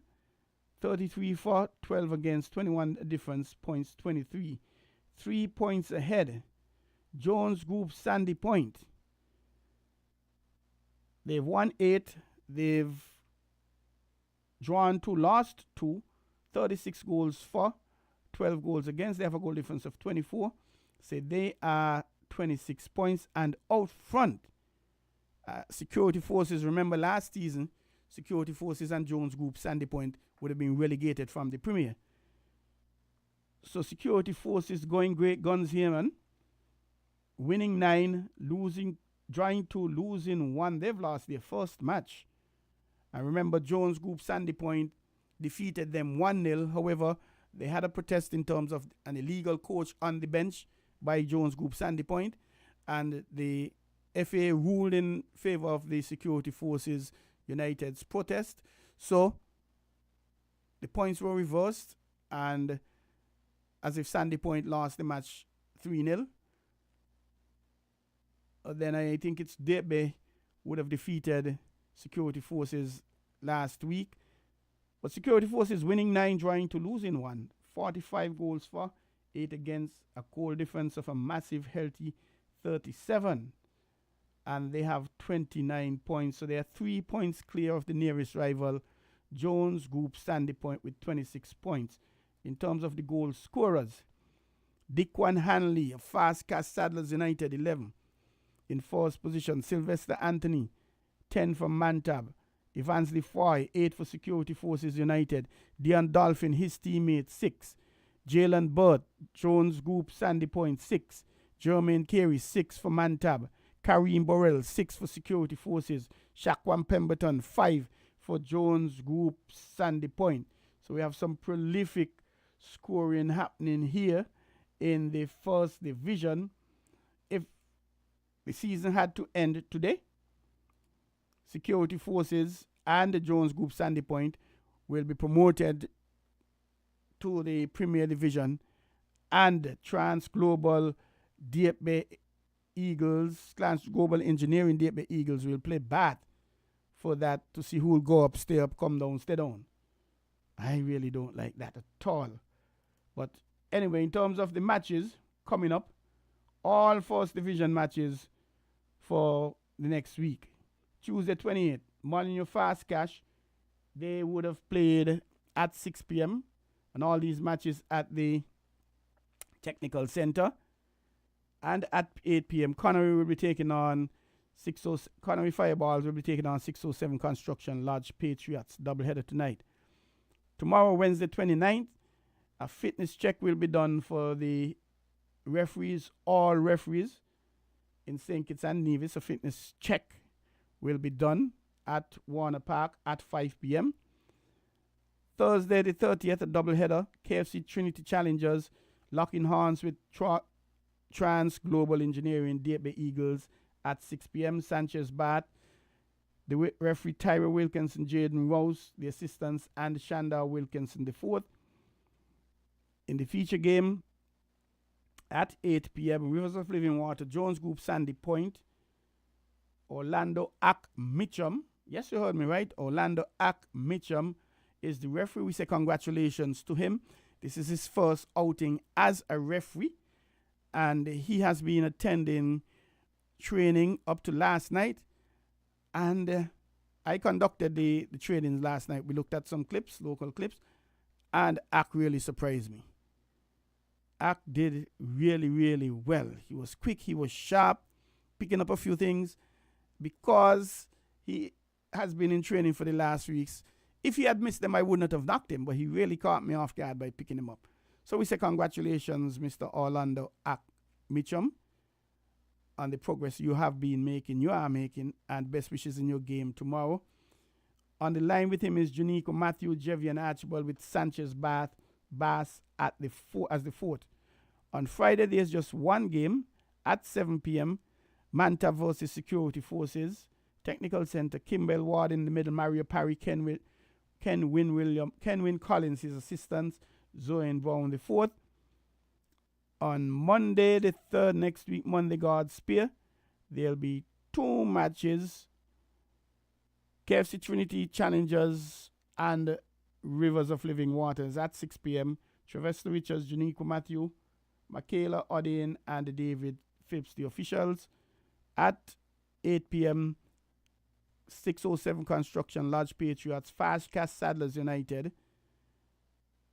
33 for 12 against, 21 difference, points 23. 3 points ahead. Jones Group Sandy Point. They've won 8. They've drawn 2, lost 2. 36 goals for, 12 goals against. They have a goal difference of 24. So they are 26 points. And out front, Security Forces, remember last season, Security Forces and Jones Group Sandy Point would have been relegated from the Premier. So Security Forces going great guns here, man. Winning 9, drawing 2, losing 1. They've lost their first match. And remember, Jones Group Sandy Point defeated them 1-0. However, they had a protest in terms of an illegal coach on the bench by Jones Group Sandy Point, and the FA ruled in favor of the Security Forces United's protest. So the points were reversed, and as if Sandy Point lost the match 3-0. Then I think it's Debe would have defeated Security Forces last week. But Security Forces winning 9, drawing to losing 1. 45 goals for, 8 against, a goal difference of a massive, healthy 37. And they have 29 points. So they are 3 points clear of the nearest rival, Jones Group Sandy Point, with 26 points. In terms of the goal scorers, Dickwan Hanley of Fast Cast Saddlers United, 11. In first position, Sylvester Anthony, 10 from Mantab. Evansley Foy, 8 for Security Forces United. Dion Dolphin, his teammate, 6. Jalen Burt, Jones Group Sandy Point, 6. Jermaine Carey, 6 for Mantab. Kareem Burrell, 6 for Security Forces. Shaquan Pemberton, 5 for Jones Group Sandy Point. So we have some prolific scoring happening here in the first division. If the season had to end today, Security Forces and the Jones Group Sandy Point will be promoted to the Premier Division, and Trans Global Eagles, Trans Global Engineering Deep Eagles will play bat for that to see who will go up, stay up, come down, stay down. I really don't like that at all. But anyway, in terms of the matches coming up, all first division matches for the next week. Tuesday 28th, Molyneux Fast Cash, they would have played at 6 p.m. and all these matches at the Technical Center. And at 8 p.m., Connery will be taking on Connery Fireballs will be taking on 607 Construction Lodge Patriots. Doubleheader tonight. Tomorrow, Wednesday 29th, a fitness check will be done for the referees, all referees in St. Kitts and Nevis. A fitness check will be done at Warner Park at 5 p.m. Thursday the 30th, a doubleheader. KFC Trinity Challengers locking horns with Trans Global Engineering Deep Eagles at 6 p.m. Sanchez Bat, the referee Tyra Wilkinson, Jaden Rose, the assistants, and Shanda Wilkinson the fourth. In the feature game at 8 p.m., Rivers of Living Water, Jones Group Sandy Point, Orlando Ack Mitchum. Yes, you heard me right. Orlando Ack Mitchum is the referee. We say congratulations to him. This is his first outing as a referee, and he has been attending training up to last night. And I conducted the trainings last night. We looked at some clips, local clips, and Ack really surprised me. Ack did really, really well. He was quick, he was sharp, picking up a few things because he has been in training for the last weeks. If he had missed them, I would not have knocked him, but he really caught me off guard by picking him up. So we say congratulations, Mr. Orlando Ack Mitchum, on the progress you are making, and best wishes in your game tomorrow. On the line with him is Junico Matthew, Jevian Archibald with Sanchez Bass at as the fourth. On Friday, there's just one game at 7 p.m. Manta versus Security Forces. Technical Center, Kimball Ward in the middle, Mario Parry, Kenwin Collins, his assistants, Zoe Brown the fourth. On Monday the 3rd, next week, Monday God Spear, there'll be 2 matches. KFC Trinity Challengers and Rivers of Living Waters at 6 p.m. Travesta Richards, Junico Matthew, Michaela Odin, and David Phipps, the officials. At 8 p.m., 607 Construction Lodge Patriots, Fast Cast Saddlers United,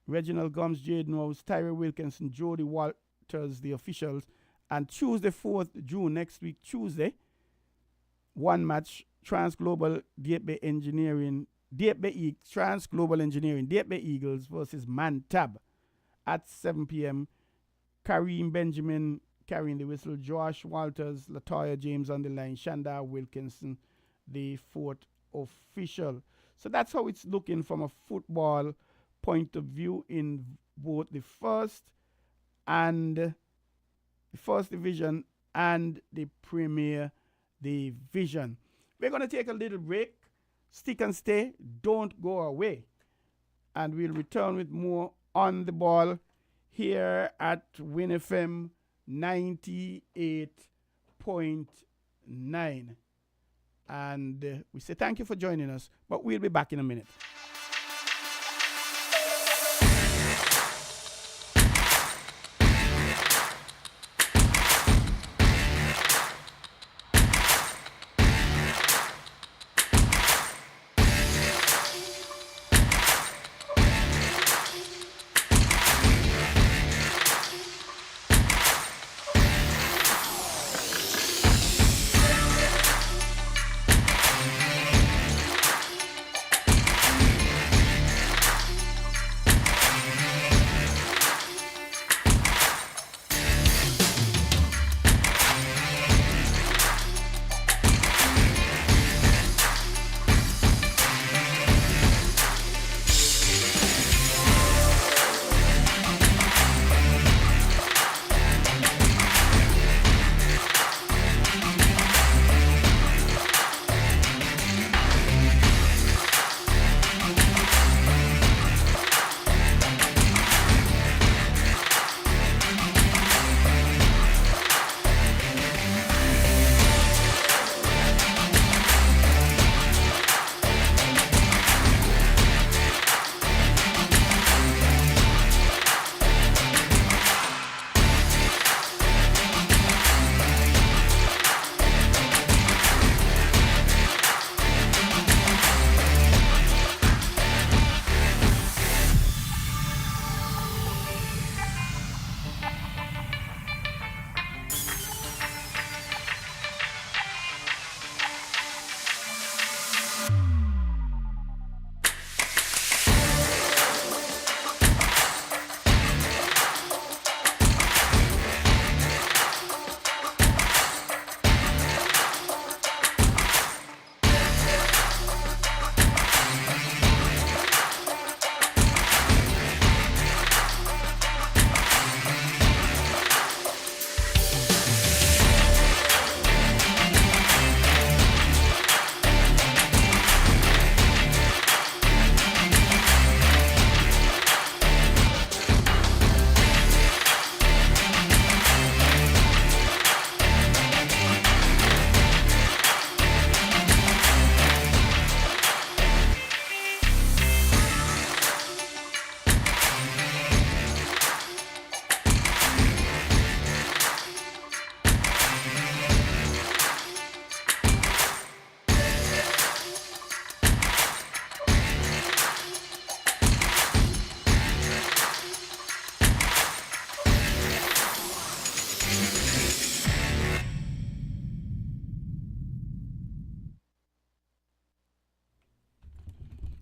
Reginald Gums, Jaden Rose, Tyra Wilkinson, Jody Walters, the officials. And Tuesday, 4th June, next week, Tuesday, one match, Trans Global Engineering Eagles versus Mantab at 7 p.m. Kareem Benjamin carrying the whistle, Josh Walters, Latoya James on the line, Shanda Wilkinson, the fourth official. So that's how it's looking from a football point of view in both the first division and the Premier Division. We're going to take a little break. Stick and stay. Don't go away. And we'll return with more on the ball here at Win FM 98.9. And we say thank you for joining us, but we'll be back in a minute.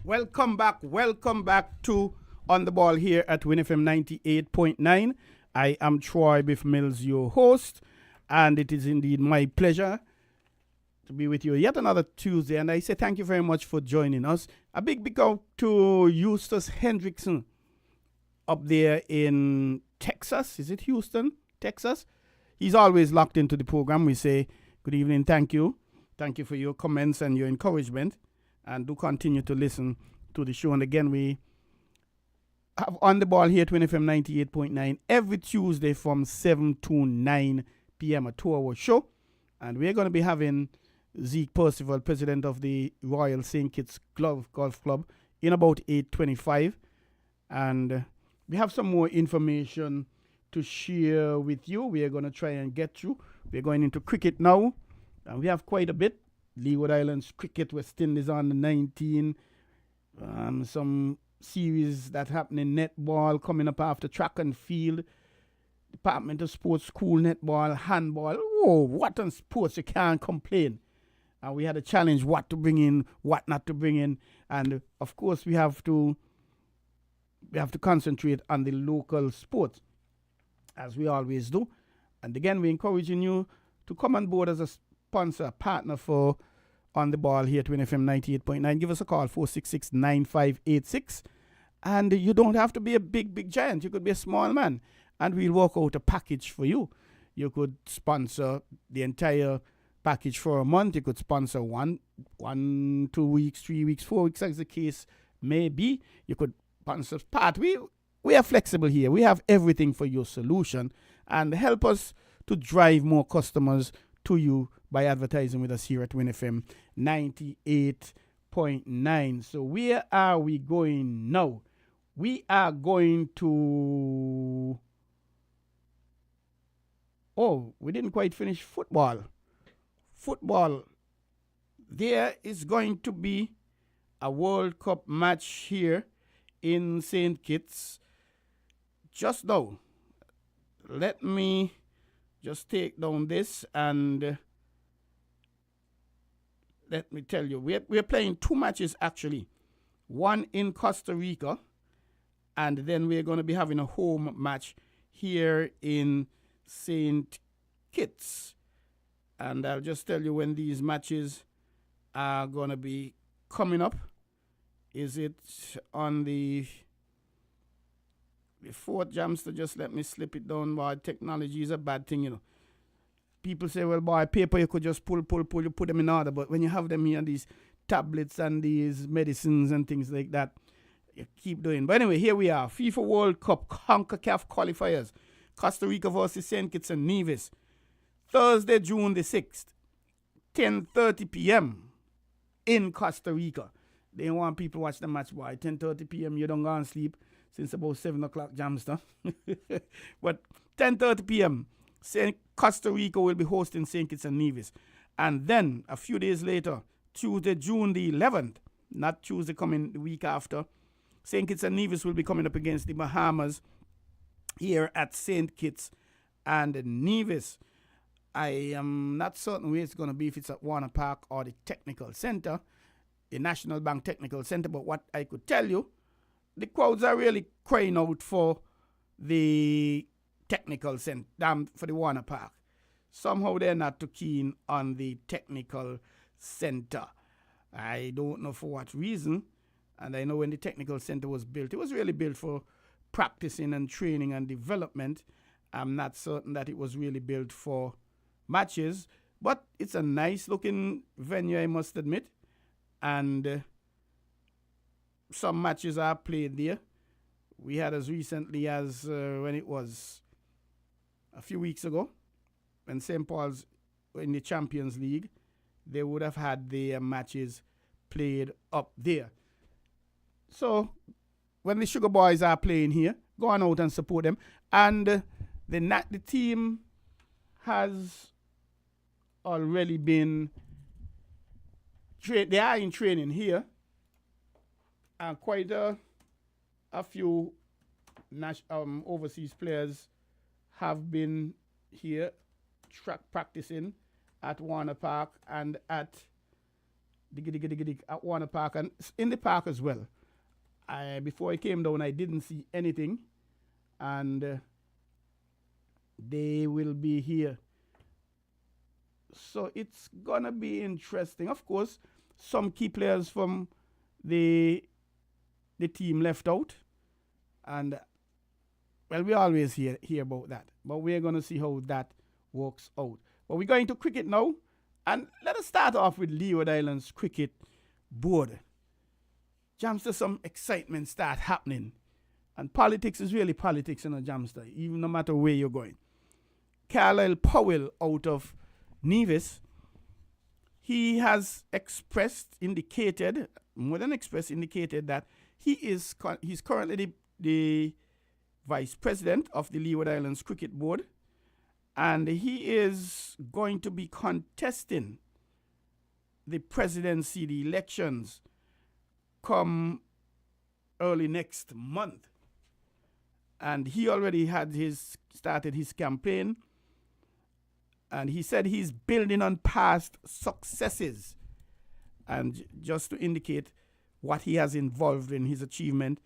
Welcome back to On the Ball here at WINNFM 98.9. I am Troy Biff Mills, your host, and it is indeed my pleasure to be with you yet another Tuesday. And I say thank you very much for joining us. A big out to Eustace Hendrickson up there in Texas. Is it Houston, Texas? He's always locked into the program. We say good evening, thank you. Thank you for your comments and your encouragement. And do continue to listen to the show. And again, we have On the Ball here at WINNFM 98.9 every Tuesday from 7 to 9 p.m. a 2-hour show. And we're going to be having Zeke Percival, president of the Royal St. Kitts Golf Club, in about 8:25. And we have some more information to share with you. We are going to try and get through. We're going into cricket now. And we have quite a bit. Leeward Islands cricket, West Indies on the 19. Some series that happen in netball coming up after track and field. Department of Sports, school netball, handball. Oh, what on sports, you can't complain. And we had a challenge what to bring in, what not to bring in. And of course we have to concentrate on the local sports, as we always do. And again, we're encouraging you to come on board as a sponsor, partner for On the Ball here at WINNFM 98.9. Give us a call, 466-9586. And you don't have to be a big giant. You could be a small man. And we'll work out a package for you. You could sponsor the entire package for a month. You could sponsor one, 2 weeks, 3 weeks, 4 weeks, as the case may be. You could sponsor part. We are flexible here. We have everything for your solution. And help us to drive more customers to you by advertising with us here at WINNFM 98.9. So where are we going now? We are going to... Oh, we didn't quite finish football. There is going to be a World Cup match here in St. Kitts just now. Let me just take down this and let me tell you. We're playing 2 matches actually. One in Costa Rica, and then we're going to be having a home match here in St. Kitts. And I'll just tell you when these matches are going to be coming up. Is it on the 4th, Jamster? Just let me slip it down. Boy, technology is a bad thing, you know. People say, well, boy, paper you could just pull, you put them in order. But when you have them here, these tablets and these medicines and things like that, you keep doing. But anyway, here we are. FIFA World Cup CONCACAF qualifiers. Costa Rica versus St. Kitts and Nevis. Thursday, June the 6th, 10:30 p.m. in Costa Rica. They want people to watch the match, boy. 10:30 p.m. You don't go and sleep since about 7 o'clock, Jamster. But 10:30 p.m. Costa Rica will be hosting St. Kitts and Nevis. And then a few days later, Tuesday, June the 11th, not Tuesday coming the week after, St. Kitts and Nevis will be coming up against the Bahamas here at St. Kitts and Nevis. I am not certain where it's going to be, if it's at Warner Park or the Technical Center, the National Bank Technical Center. But what I could tell you, the crowds are really crying out for the Technical Center, for the Warner Park. Somehow they're not too keen on the Technical Center. I don't know for what reason. And I know when the Technical Center was built, it was really built for practicing and training and development. I'm not certain that it was really built for matches, but it's a nice looking venue, I must admit. And some matches are played there. We had as recently as when it was a few weeks ago, when St. Paul's were in the Champions League, they would have had their matches played up there. So when the Sugar Boys are playing here, go on out and support them. And the team has already been they are in training here, and quite a few overseas players have been here practicing at Warner Park and at at Warner Park and in the park as well. Before I came down, I didn't see anything, and they will be here. So it's gonna be interesting. Of course, some key players from the team left out, and well, we always hear about that. But we're gonna see how that works out. But we're going to cricket now, and let us start off with Leeward Islands Cricket Board. Jamster, some excitement start happening, and politics is really politics in a Jamster, even no matter where you're going. Carlisle Powell out of Nevis, he has indicated that he's currently the vice president of the Leeward Islands Cricket Board, and he is going to be contesting the presidency, the elections, come early next month. And he already had started his campaign, and he said he's building on past successes. And just to indicate what he has involved in his achievement,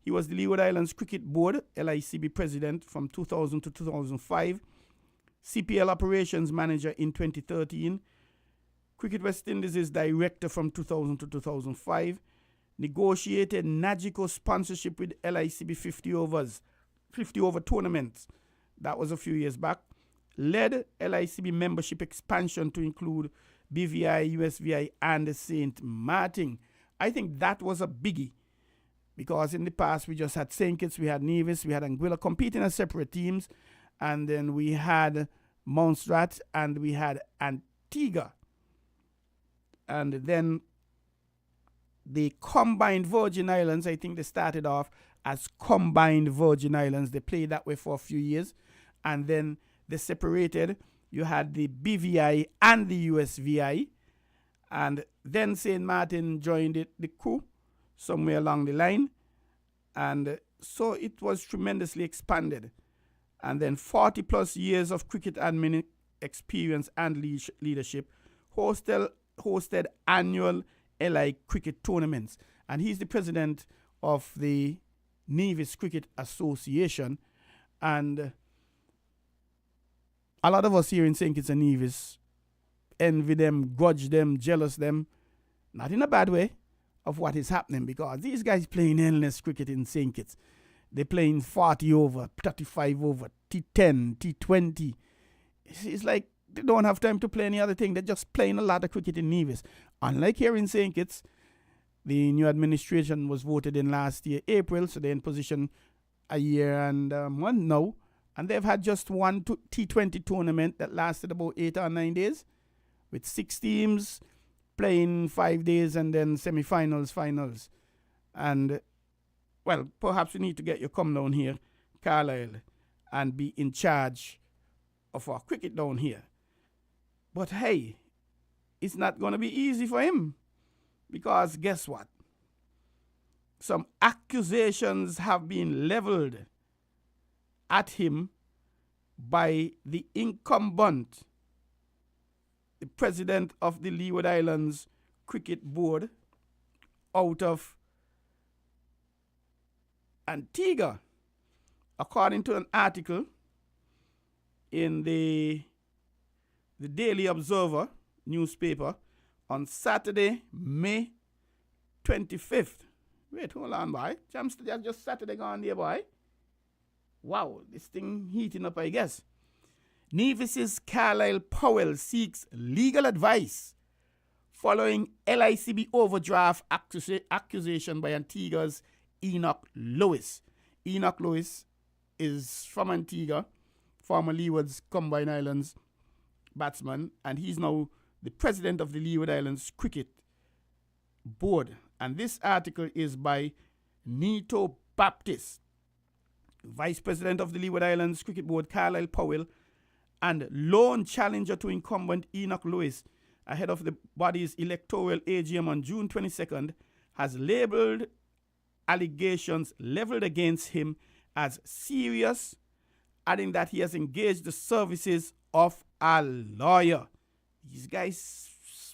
he was the Leeward Islands Cricket Board, LICB president from 2000 to 2005, CPL operations manager in 2013, Cricket West Indies director from 2000 to 2005, negotiated Nagico sponsorship with LICB 50 over tournaments. That was a few years back. Led LICB membership expansion to include BVI, USVI, and St. Martin. I think that was a biggie, because in the past we just had St. Kitts, we had Nevis, we had Anguilla competing as separate teams, and then we had Montserrat and we had Antigua. And then the Combined Virgin Islands, I think they started off as Combined Virgin Islands. They played that way for a few years, and then they separated. You had the BVI and the USVI, and then St. Martin joined the crew somewhere along the line, and so it was tremendously expanded. And then 40 plus years of cricket admin experience and leadership, hosted annual LI cricket tournaments, and he's the president of the Nevis Cricket Association. And a lot of us here in St. Kitts and Nevis envy them, grudge them, jealous them, not in a bad way, of what is happening, because these guys playing endless cricket in St. Kitts. They're playing 40 over, 35 over, T10, T20. It's like they don't have time to play any other thing. They're just playing a lot of cricket in Nevis. Unlike here in St. Kitts, the new administration was voted in last year, April, so they're in position a year and a month now. And they've had just one T20 tournament that lasted about 8 or 9 days, with 6 teams playing 5 days and then semi-finals, finals. And, well, perhaps we need to get you come down here, Carlisle, and be in charge of our cricket down here. But hey, it's not going to be easy for him, because guess what? Some accusations have been leveled at him by the incumbent, the president of the Leeward Islands Cricket Board out of Antigua. According to an article in the Daily Observer newspaper on Saturday, May 25th. Wait, hold on, boy. Just Saturday gone there, boy. Wow, this thing heating up, I guess. Nevis's Carlisle Powell seeks legal advice following LICB overdraft accusation by Antigua's Enoch Lewis. Enoch Lewis is from Antigua, former Leeward's Combined Islands batsman, and he's now the president of the Leeward Islands Cricket Board. And this article is by Nito Baptist, vice president of the Leeward Islands Cricket Board, Carlisle Powell, and lone challenger to incumbent Enoch Lewis, ahead of the body's electoral AGM on June 22nd, has labeled allegations leveled against him as serious, adding that he has engaged the services of a lawyer. These guys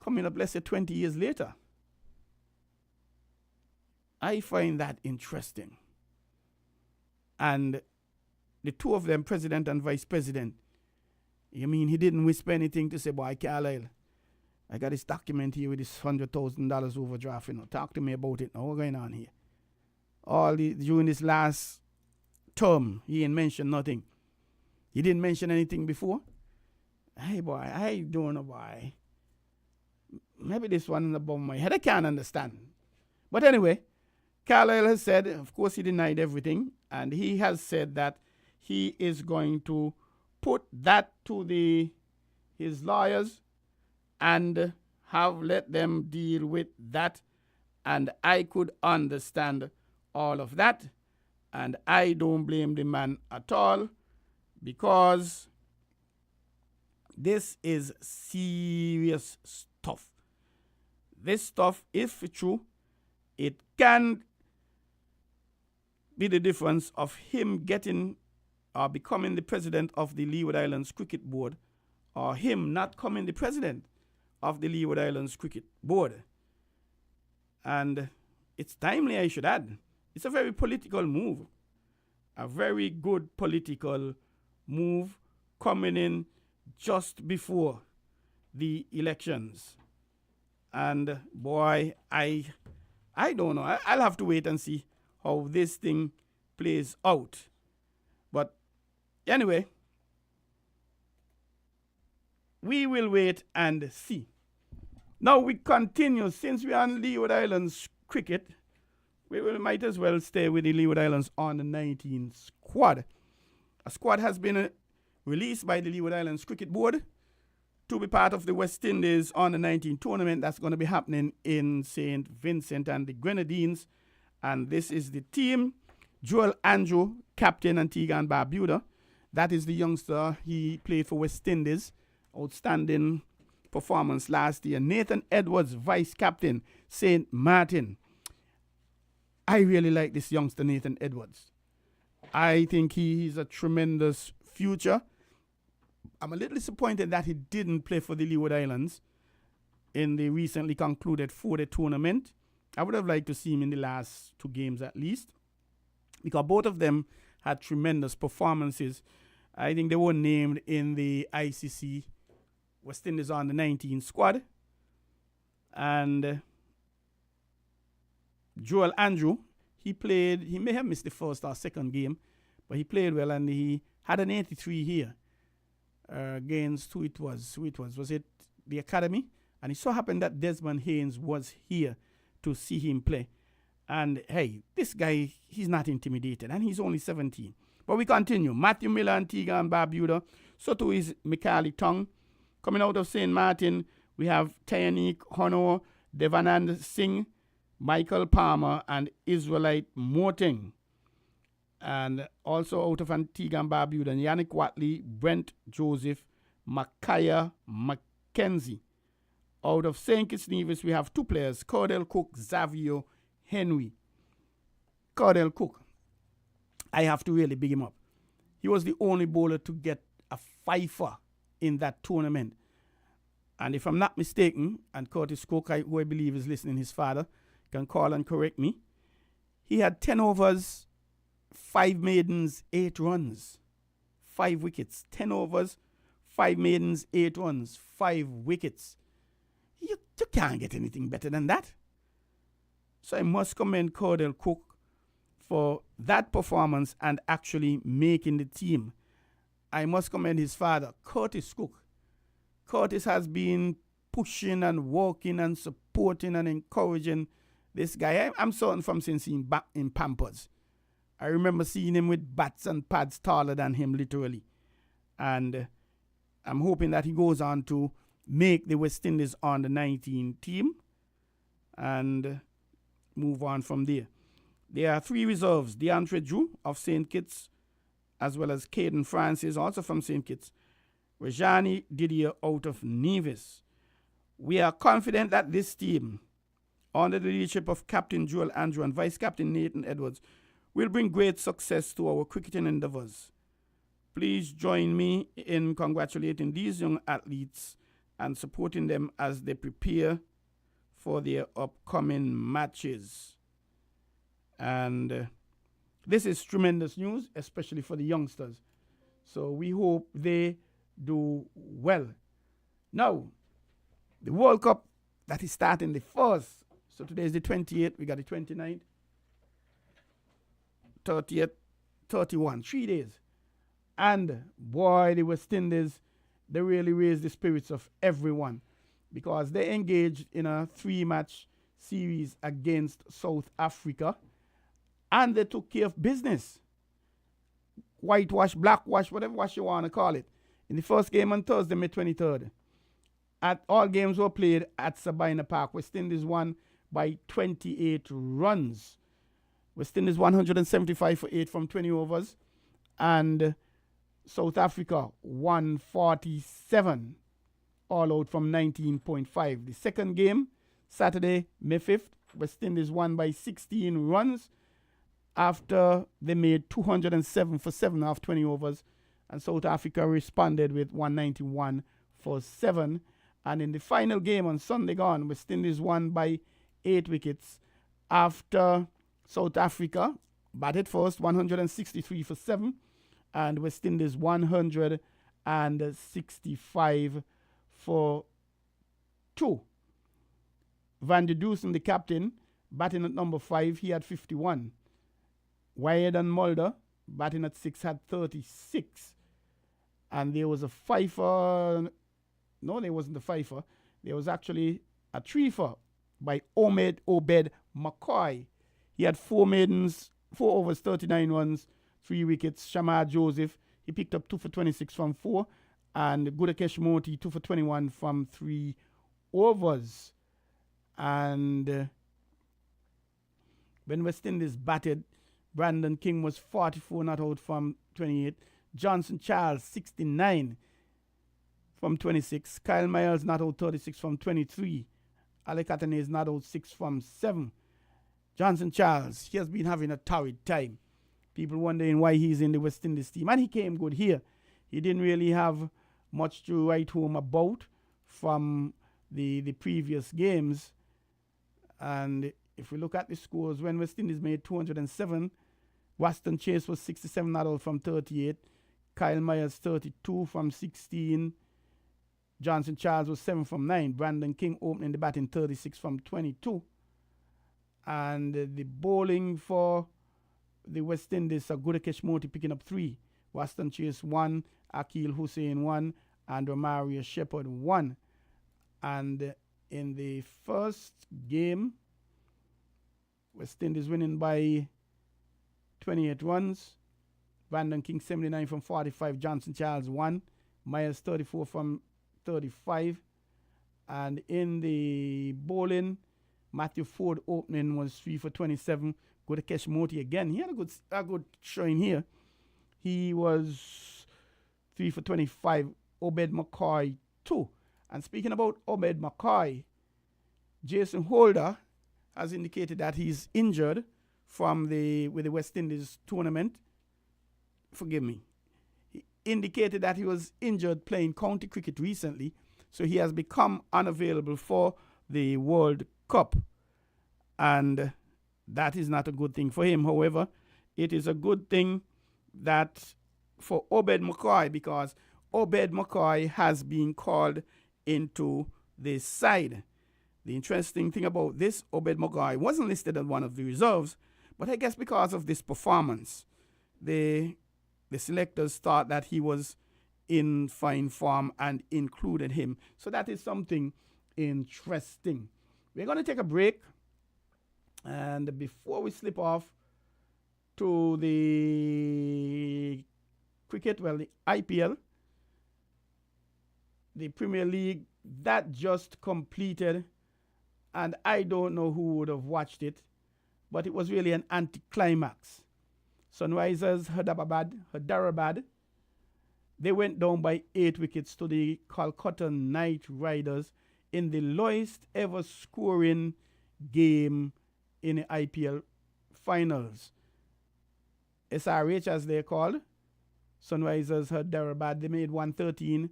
coming up, let's say 20 years later. I find that interesting. And the two of them, president and vice president, you mean he didn't whisper anything to say, boy, Carlisle, I got this document here with this $100,000 overdraft. Talk to me about it. Now, what's going on here? During this last term, he ain't mentioned nothing. He didn't mention anything before. Hey, boy, I don't know why. Maybe this one in the bottom of my head. I can't understand. But anyway, Carlisle has said, of course, he denied everything. And he has said that he is going to put that to his lawyers and let them deal with that. And I could understand all of that. And I don't blame the man at all, because this is serious stuff. This stuff, if true, it can be the difference of him getting or becoming the president of the Leeward Islands Cricket Board, or him not becoming the president of the Leeward Islands Cricket Board. And it's timely, I should add. It's a very political move. A very good political move coming in just before the elections. And boy, I don't know. I'll have to wait and see how this thing plays out. But anyway, we will wait and see. Now we continue. Since we are on Leeward Islands cricket, we might as well stay with the Leeward Islands on the 19 squad. A squad has been released by the Leeward Islands Cricket Board to be part of the West Indies on the 19 tournament that's going to be happening in St. Vincent and the Grenadines. And this is the team: Joel Andrew, captain, and Tegan Barbuda. That is the youngster. He played for West Indies. Outstanding performance last year. Nathan Edwards, vice captain, St. Martin. I really like this youngster, Nathan Edwards. I think he's a tremendous future. I'm a little disappointed that he didn't play for the Leeward Islands in the recently concluded 4-day tournament. I would have liked to see him in the last 2 games at least, because both of them had tremendous performances. I think they were named in the ICC West Indies on the 19 squad. And Joel Andrew, he may have missed the first or second game, but he played well, and he had an 83 here against who it was. Was it the Academy? And it so happened that Desmond Haynes was here to see him play. And hey, this guy, he's not intimidated, and he's only 17. But we continue. Matthew Miller, Antigua and Barbuda. So too is Mikali Tong. Coming out of St. Martin, we have Tayanik Honor, Devanand Singh, Michael Palmer, and Israelite Moting. And also out of Antigua and Barbuda, Yannick Watley, Brent Joseph, Makaya Mackenzie. Out of St. Kitts Nevis, we have 2 players, Cordell Cook, Xavier Henry. Cordell Cook, I have to really big him up. He was the only bowler to get a fifer in that tournament. And if I'm not mistaken, and Curtis Cook, who I believe is listening, his father, can call and correct me, he had 10 overs, 5 maidens, 8 runs, 5 wickets. 10 overs, 5 maidens, 8 runs, 5 wickets. You can't get anything better than that. So I must commend Cordell Cook for that performance and actually making the team. I must commend his father, Curtis Cook. Curtis has been pushing and working and supporting and encouraging this guy. I'm certain from since he's back in Pampers. I remember seeing him with bats and pads taller than him, literally. And I'm hoping that he goes on to make the West Indies on the 19 team and move on from there. There are 3 reserves: DeAndre Drew of St. Kitts, as well as Caden Francis, also from St. Kitts, Rajani Didier out of Nevis. We are confident that this team, under the leadership of Captain Joel Andrew and Vice Captain Nathan Edwards, will bring great success to our cricketing endeavors. Please join me in congratulating these young athletes and supporting them as they prepare for their upcoming matches. And this is tremendous news, especially for the youngsters. So we hope they do well. Now, the World Cup that is starting the 1st. So today is the 28th. We got the 29th, 30th, 31. 3 days. And boy, the West Indies, they really raised the spirits of everyone because they engaged in a 3-match series against South Africa. And they took care of business. Whitewash, blackwash, whatever wash you want to call it. In the first game on Thursday, May 23rd. All games were played at Sabina Park. West Indies won by 28 runs. West Indies 175 for 8 from 20 overs. And South Africa 147 all out from 19.5. The second game, Saturday, May 5th, West Indies won by 16 runs after they made 207 for 7 off 20 overs. And South Africa responded with 191 for 7. And in the final game on Sunday gone, West Indies won by 8 wickets after South Africa batted first, 163 for 7. And West Indies 165 for 2. Van der Dusen, the captain, batting at number 5, he had 51. Wyatt and Mulder, batting at 6, had 36. And there was a fifer. No, there wasn't a fifer. There was actually a threefer by Obed McCoy. He had 4 maidens, 4 overs, 39 runs, 3 wickets. Shamar Joseph, he picked up 2 for 26 from 4. And Gudakesh Moti, 2 for 21 from 3 overs. And when West Indies batted, Brandon King was 44 not out from 28. Johnson Charles, 69 from 26. Kyle Miles not out 36 from 23. Alec Atanez not out 6 from 7. Johnson Charles, he has been having a torrid time. People wondering why he's in the West Indies team. And he came good here. He didn't really have much to write home about from the previous games. And if we look at the scores, when West Indies made 207, Waston Chase was 67 not out from 38. Kyle Myers 32 from 16. Johnson Charles was 7 from 9. Brandon King opening the batting 36 from 22. And the bowling for the West Indies, Gudakesh Moti picking up 3. Waston Chase 1. Akil Hussein 1. And Romario Shepherd 1. And in the first game, West Indies winning by 28 runs. Brandon King 79 from 45. Johnson Charles 1. Myers 34 from 35. And in the bowling, Matthew Ford opening was 3 for 27. Gudakesh Moti again. He had a good showing here. He was 3 for 25. Obed McCoy 2. And speaking about Obed McCoy, Jason Holder has indicated that he's injured with the West Indies tournament. Forgive me. He indicated that he was injured playing county cricket recently, so he has become unavailable for the World Cup. And that is not a good thing for him. However, it is a good thing that for Obed McCoy, because Obed McCoy has been called into this side. The interesting thing about this, Obed McCoy wasn't listed as one of the reserves, but I guess because of this performance, the selectors thought that he was in fine form and included him. So that is something interesting. We're going to take a break. And before we slip off to the cricket, the IPL, the Premier League, that just completed. And I don't know who would have watched it, but it was really an anticlimax. Sunrisers Hyderabad, they went down by 8 wickets to the Calcutta Knight Riders in the lowest ever scoring game in the IPL finals. SRH, as they're called, Sunrisers Hyderabad, they made 113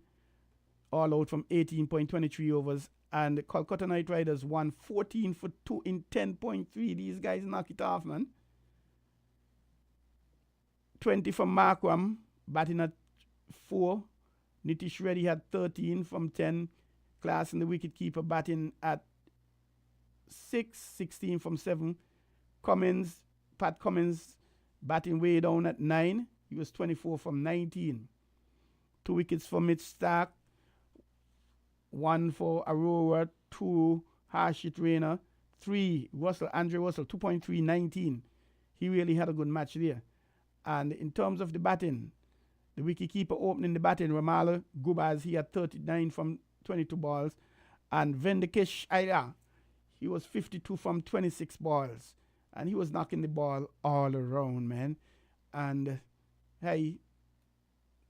all out from 18.23 overs. And the Kolkata Knight Riders won 14 for 2 in 10.3. These guys knock it off, man. 20 from Markram, batting at 4. Nitish Reddy had 13 from 10. Class and the wicketkeeper batting at 6, 16 from 7. Pat Cummins batting way down at 9. He was 24 from 19. 2 wickets for Mitch Stark. 1 for Aurora. 2 Harshit Raina. 3 Andre Russell, 2.3, 19. He really had a good match there. And in terms of the batting, the wicketkeeper opening the batting, Ramala Gubaz, he had 39 from 22 balls. And Venkatesh Iyer, he was 52 from 26 balls. And he was knocking the ball all around, man. And, hey,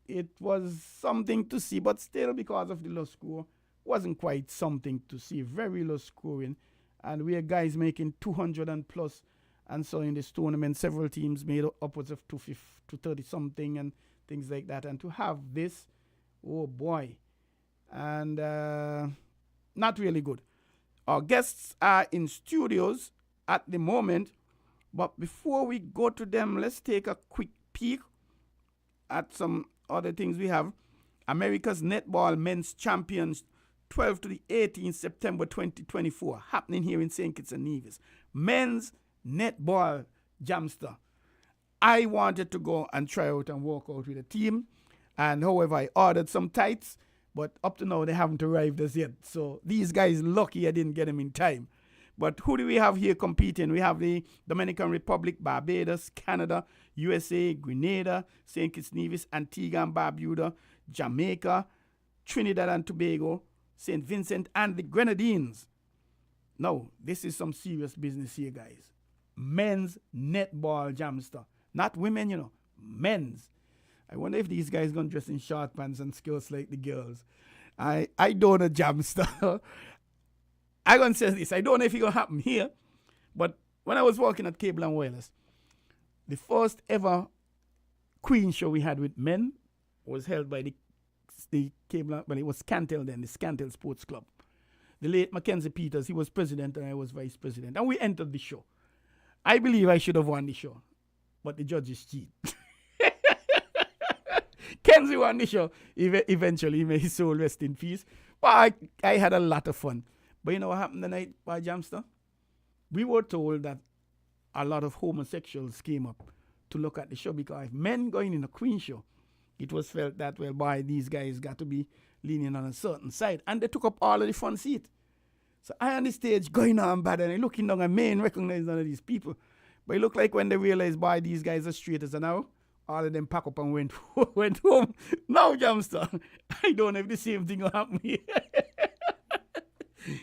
it was something to see, but still, because of the low score, wasn't quite something to see. Very low scoring. And we had guys making 200 and plus. And so in this tournament, several teams made upwards of 230 something and things like that. And to have this, oh boy. And not really good. Our guests are in studios at the moment. But before we go to them, let's take a quick peek at some other things we have. America's Netball Men's Champions, 12 to the 18th September 2024, happening here in St. Kitts and Nevis. Men's Netball Jamster. I wanted to go and try out and walk out with a team. And however, I ordered some tights, but up to now, they haven't arrived as yet. So these guys lucky I didn't get them in time. But who do we have here competing? We have the Dominican Republic, Barbados, Canada, USA, Grenada, St. Kitts Nevis, Antigua and Barbuda, Jamaica, Trinidad and Tobago, St. Vincent, and the Grenadines. Now, this is some serious business here, guys. Men's netball jamster. Not women, you know. Men's. I wonder if these guys going to dress in short pants and skirts like the girls. I don't know jamster. I'm going to say this. I don't know if it's going to happen here. But when I was working at Cable and Wireless, the first ever Queen show we had with men was held by the Cable, well, it was Scantel then, the Scantel Sports Club. The late Mackenzie Peters, he was president and I was vice president. And we entered the show. I believe I should have won the show, but the judges cheat. Kenzie won the show. Eventually, may his soul rest in peace. But I had a lot of fun. But you know what happened the night by Jamster? We were told that a lot of homosexuals came up to look at the show because if men going in a Queen show, it was felt that, well, boy, these guys got to be leaning on a certain side. And they took up all of the front seat. So I on the stage going on bad and I looking down and man recognize none of these people. But it looked like when they realized, boy, these guys are straight as an hour, all of them pack up and went home. Now, Jamster, I don't know if the same thing will happen here.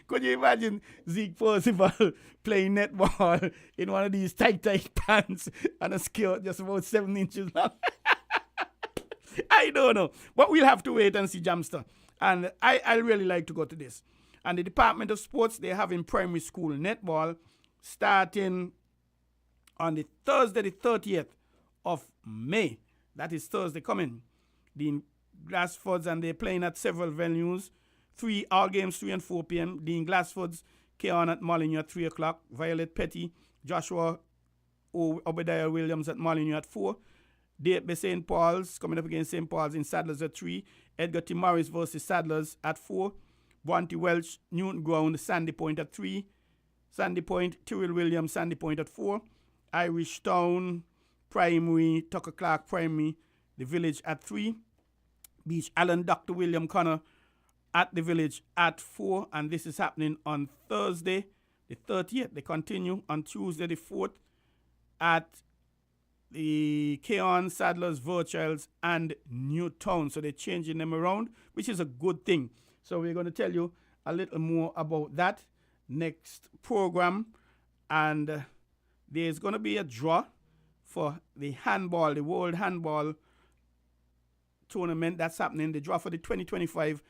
Could you imagine Zeke Percival playing netball in one of these tight pants and a skirt just about 7 inches long? I don't know. But we'll have to wait and see, Jamster. And I really like to go to this. And the Department of Sports, they're having primary school netball starting on the Thursday, the 30th of May. That is Thursday coming. The Glassfords, and they're playing at several venues. All games 3 and 4 p.m. Dean Glassfords, Keon at Molyneux at 3 o'clock. Violet Petty, Joshua Obadiah Williams at Molyneux at 4. Date St. Paul's, coming up against St. Paul's in Sadlers at 3. Edgar T. Morris versus Sadlers at 4. Bronte Welch, Newton Ground, Sandy Point at 3. Sandy Point, Tyrrell Williams, Sandy Point at 4. Irish Town, Primary, Tucker Clark Primary, the Village at 3. Beach Allen, Dr. William Connor at the Village at 4. And this is happening on Thursday, the 30th. They continue on Tuesday, the 4th at the Keon, Sadlers, Virtuals, and Newtown. So they're changing them around, which is a good thing. So we're going to tell you a little more about that next program. And there's going to be a draw for the handball, the World Handball Tournament that's happening. The draw for the 2025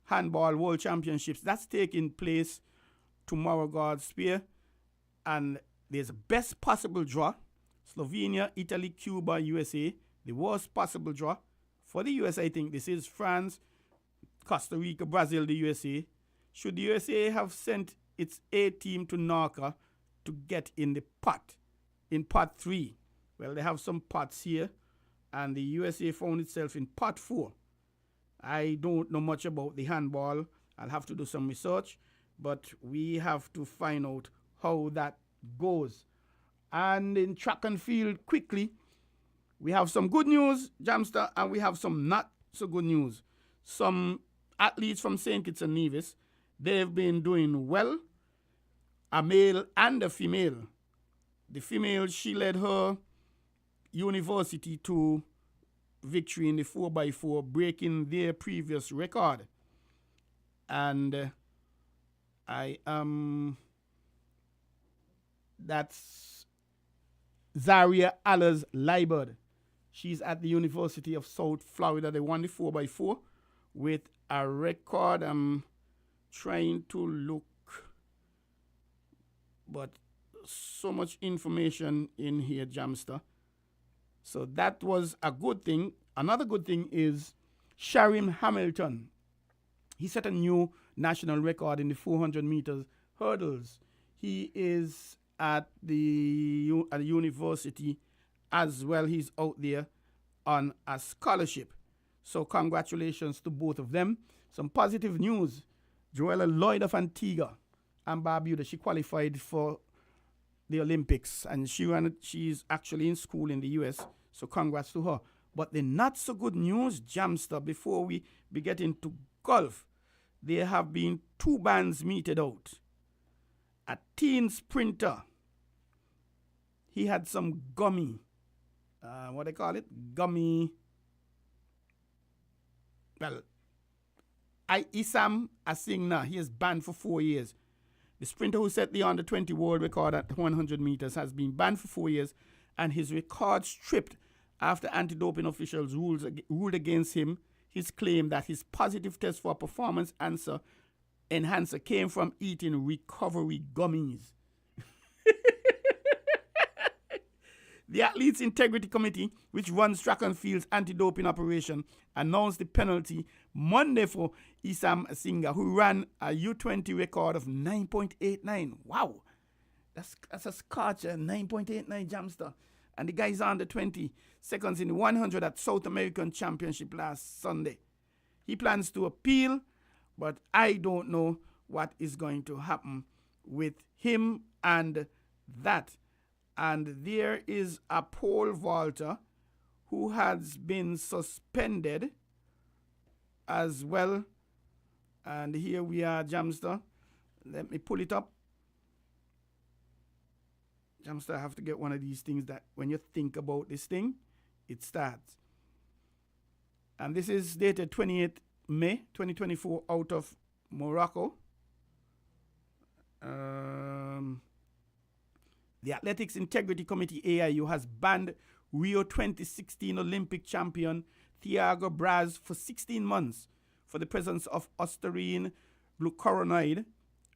Handball World Championships. That's taking place tomorrow, God's Spear. And there's a best possible draw. Slovenia, Italy, Cuba, USA. The worst possible draw. For the US, I think this is France, Costa Rica, Brazil, the USA. Should the USA have sent its A team to NACA to get in the pot, in pot 3? Well, they have some pots here, and the USA found itself in pot 4. I don't know much about the handball. I'll have to do some research, but we have to find out how that goes. And in track and field, quickly, we have some good news, Jamster, and we have some not so good news. Some athletes from St. Kitts and Nevis, they've been doing well, a male and a female. The female, she led her university to victory in the 4x4, breaking their previous record. And that's Zaria Allers Liebert. She's at the University of South Florida. They won the 4x4 with a record. I'm trying to look, but so much information in here, Jamster. So that was a good thing. Another good thing is Sharim Hamilton. He set a new national record in the 400 meters hurdles. He is at the university as well. He's out there on a scholarship. So congratulations to both of them. Some positive news. Joella Lloyd of Antigua and Barbuda, she qualified for the Olympics, and she's actually in school in the US. So congrats to her. But the not so good news, Jamster, before we get into golf, there have been 2 bands meted out. A teen sprinter, he had some gummy, what they call it? Gummy. Well, Isam Asingna, he is banned for 4 years. The sprinter who set the under 20 world record at 100 meters has been banned for 4 years, and his record stripped after anti-doping officials ruled against him. His claim that his positive test for performance enhancer came from eating recovery gummies. The Athletes Integrity Committee, which runs track and field's anti-doping operation, announced the penalty Monday for Isam Asinga, who ran a U20 record of 9.89. Wow, that's a scorcher, 9.89 Jamster. And the guy's under 20 seconds in the 100 at South American Championship last Sunday. He plans to appeal, but I don't know what is going to happen with him and that. And there is a pole vaulter who has been suspended as well. And here we are, Jamster. Let me pull it up. Jamster, I have to get one of these things that when you think about this thing, it starts. And this is dated 28 May 2024 out of Morocco. The Athletics Integrity Committee, AIU, has banned Rio 2016 Olympic champion Thiago Braz for 16 months for the presence of Ostarine glucuronide,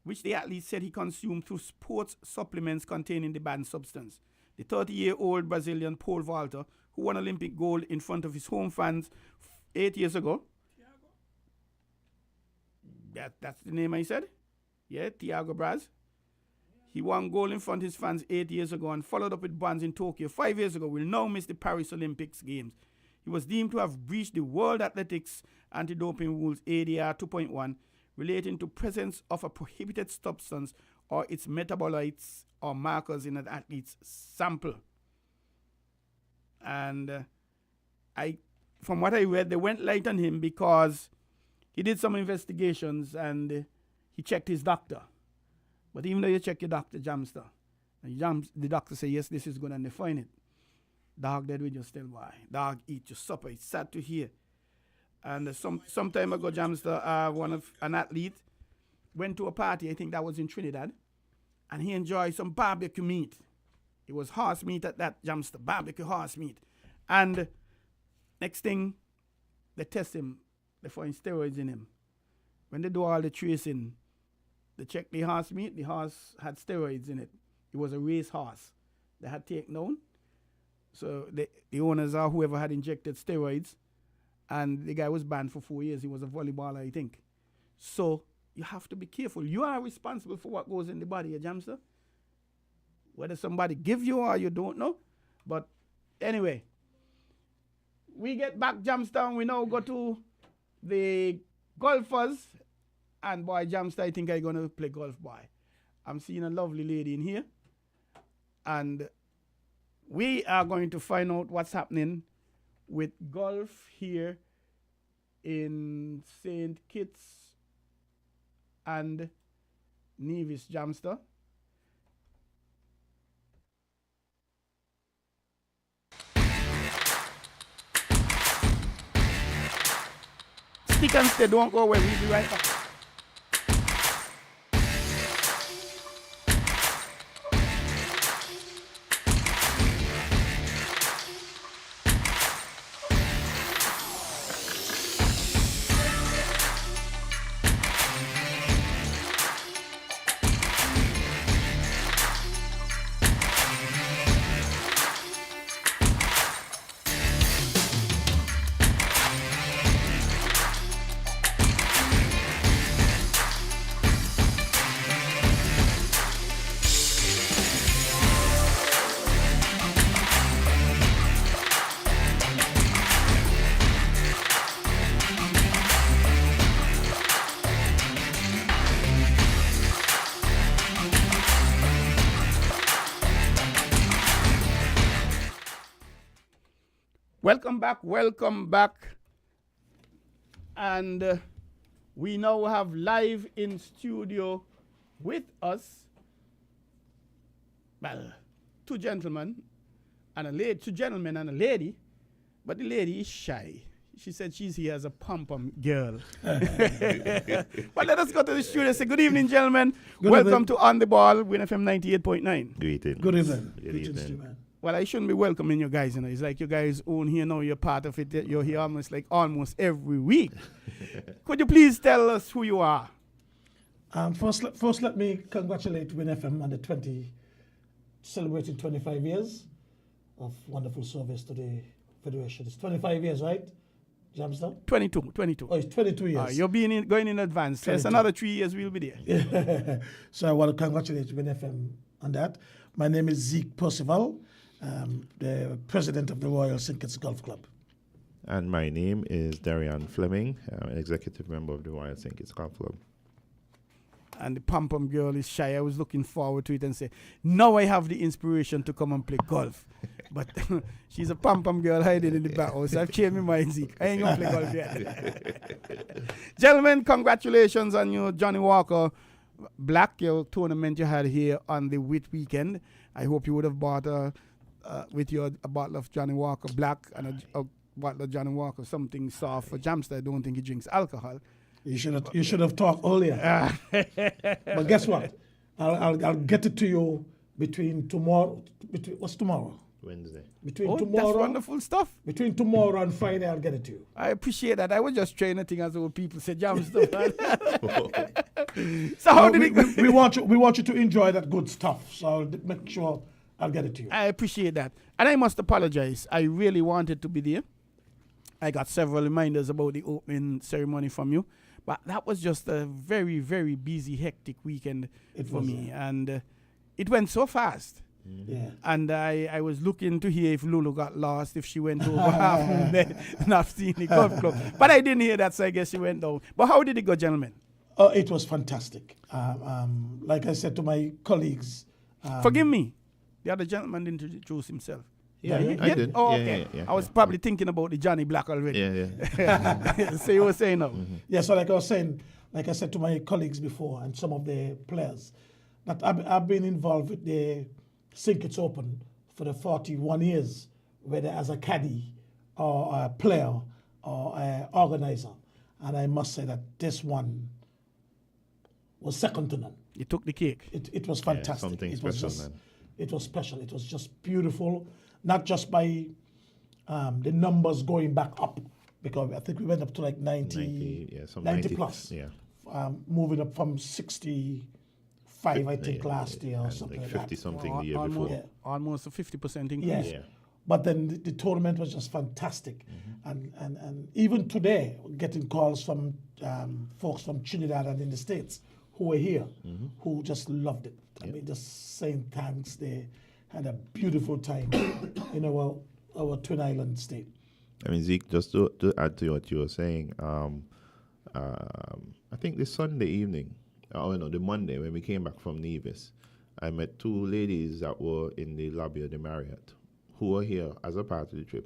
which the athlete said he consumed through sports supplements containing the banned substance. The 30-year-old Brazilian pole vaulter, who won Olympic gold in front of his home fans 8 years ago. That's the name I said? Yeah, Thiago Braz. He won gold in front of his fans 8 years ago and followed up with bronze in Tokyo 5 years ago. Will now miss the Paris Olympics Games. He was deemed to have breached the World Athletics Anti-Doping Rules ADR 2.1 relating to presence of a prohibited substance or its metabolites or markers in an athlete's sample. And from what I read, they went light on him because he did some investigations and he checked his doctor. But even though you check your doctor, Jamster, and the doctor say, yes, this is good, and they find it. Dog dead with you still, boy. Dog eat your supper. It's sad to hear. And some time ago, Jamster, an athlete went to a party, I think that was in Trinidad, and he enjoyed some barbecue meat. It was horse meat at that, Jamster, barbecue horse meat. And next thing, they test him. They find steroids in him. When they do all the tracing, they checked the horse meat. The horse had steroids in it. It was a race horse. They had taken down. So the owners or whoever had injected steroids, and the guy was banned for 4 years. He was a volleyballer, I think. So you have to be careful. You are responsible for what goes in the body, Jamster. Whether somebody give you or you don't know. But anyway, we get back Jamster, and we now go to the golfers. And boy, Jamster, I think I'm going to play golf, boy. I'm seeing a lovely lady in here. And we are going to find out what's happening with golf here in St. Kitts and Nevis, Jamster. Stick and stay, don't go away, we'll be right back. Welcome back. And we now have live in studio with us, well, two gentlemen and a lady, two gentlemen and a lady, but the lady is shy. She said she's here as a pom-pom girl. But let us go to the studio. Say good evening, gentlemen. Welcome to On the Ball, Win FM 98.9. Good evening. Good evening. Well, I shouldn't be welcoming you guys, It's like you guys own here now, you're part of it. You're here almost every week. Could you please tell us who you are? First, let me congratulate Win FM on the celebrating 25 years of wonderful service to the Federation. It's 25 years, right, Jamster? 22. Oh, it's 22 years. You're going in advance. There's another 3 years we'll be there. So I want to congratulate Win FM on that. My name is Zeke Percival. The president of the Royal St. Kitts Golf Club. And my name is Darian Fleming. I'm an executive member of the Royal St. Kitts Golf Club. And the pom-pom girl is shy. I was looking forward to it and say, now I have the inspiration to come and play golf. But she's a pom-pom girl hiding in the back house. I've changed my mind, Zeke. I ain't going to play golf yet. Gentlemen, congratulations on your Johnny Walker Black, your tournament you had here on the Wit weekend. I hope you would have bought with you a bottle of Johnny Walker Black and a bottle of Johnny Walker something soft for Jamster. I don't think he drinks alcohol. You should have talked earlier. But guess what? I'll get it to you between tomorrow. What's tomorrow? Wednesday. That's wonderful stuff. Between tomorrow and Friday, I'll get it to you. I appreciate that. I was just trying to think as old people say Jamster. So how did it? We want you to enjoy that good stuff. So I'll make sure I'll get it to you. I appreciate that. And I must apologize. I really wanted to be there. I got several reminders about the opening ceremony from you. But that was just a very, very busy, hectic weekend for me. And it went so fast. Yeah. And I was looking to hear if Lulu got lost, if she went over half not seeing the golf club. But I didn't hear that, so I guess she went down. But how did it go, gentlemen? It was fantastic. Like I said to my colleagues. Forgive me. The other gentleman didn't introduce himself. Yeah, I did. Oh, okay. Yeah. I was probably thinking about the Johnny Black already. Yeah. So you were saying now. Mm-hmm. Yeah, so like I was saying, like I said to my colleagues before and some of the players, that I've been involved with the St. Kitts Open for the 41 years, whether as a caddy or a player or an organizer. And I must say that this one was second to none. You took the cake. It was fantastic. Something it special, was just, man. It was special. It was just beautiful, not just by the numbers going back up, because I think we went up to like 90 plus. Yeah. Moving up from 65, I think, last year or something like like 50 that. something the year before. Almost a 50% increase. Yeah. But then the tournament was just fantastic. And even today, getting calls from folks from Trinidad and in the States who were here, who just loved it. I mean, just saying thanks. They had a beautiful time in our Twin Island state. I mean, Zeke, just to add to what you were saying, I think this Sunday evening, the Monday when we came back from Nevis, I met two ladies that were in the lobby of the Marriott who were here as a part of the trip.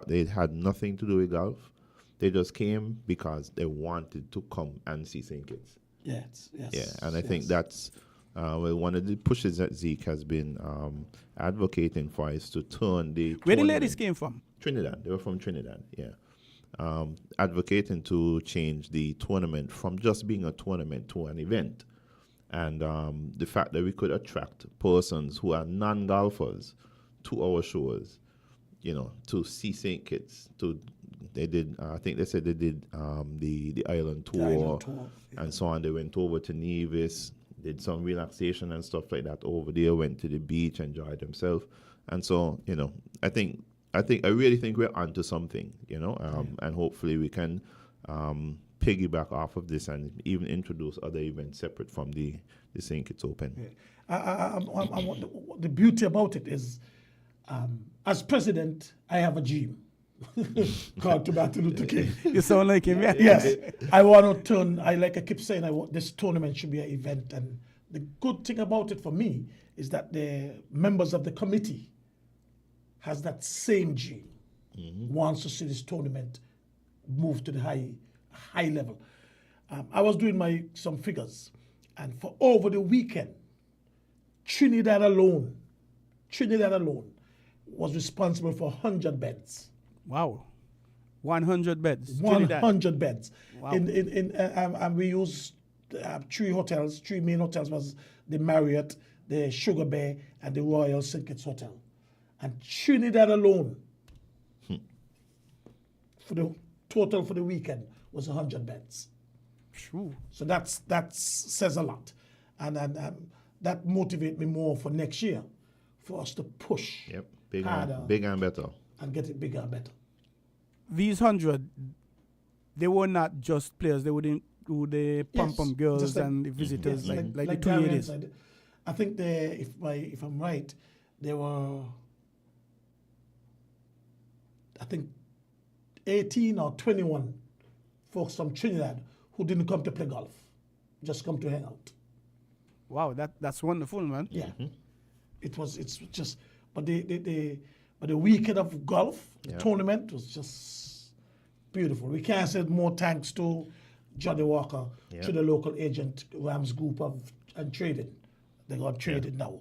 They had nothing to do with golf. They just came because they wanted to come and see St. Kitts. Yes. Yeah, and I think that's one of the pushes that Zeke has been advocating for is to turn the Where the tournament- ladies came from? Trinidad. They were from Trinidad, yeah. Advocating to change the tournament from just being a tournament to an event. And the fact that we could attract persons who are non-golfers to our shows, to see St. Kitts. They did, I think they said they did the island tour, and so on. They went over to Nevis, did some relaxation and stuff like that over there, went to the beach, enjoyed themselves. And so, I really think we're onto something, and hopefully we can piggyback off of this and even introduce other events separate from the St. Kitts Open. Yeah. The beauty about it is, as president, I have a dream called to Martin Luther King. You sound like him, yeah? Yes, I want to turn. I keep saying, this tournament should be an event, and the good thing about it for me is that the members of the committee has that same dream, wants to see this tournament move to the high level. I was doing some figures, and for over the weekend, Trinidad alone was responsible for 100 beds. Wow. 100 beds. 100 beds. Wow. And we used 3 hotels. 3 main hotels was the Marriott, the Sugar Bay, and the Royal St. Kitts Hotel. And Trinidad alone, for the total for the weekend, was 100 beds. True. So that says a lot. And that motivates me more for next year, for us to push Yep, harder big and better. and get it bigger and better. These 100, they were not just players. They would include the pom-pom girls just like- and the visitors, Yes, like the 2 Darian ladies. said. I think if I'm right, there were, I think, 18 or 21 folks from Trinidad who didn't come to play golf, just come to hang out. Wow, that's wonderful, man. Yeah, it's just, but the weekend of golf, the tournament was just beautiful. We can't say more thanks to Johnny Walker, to the local agent Rams Group and trading. They got traded now.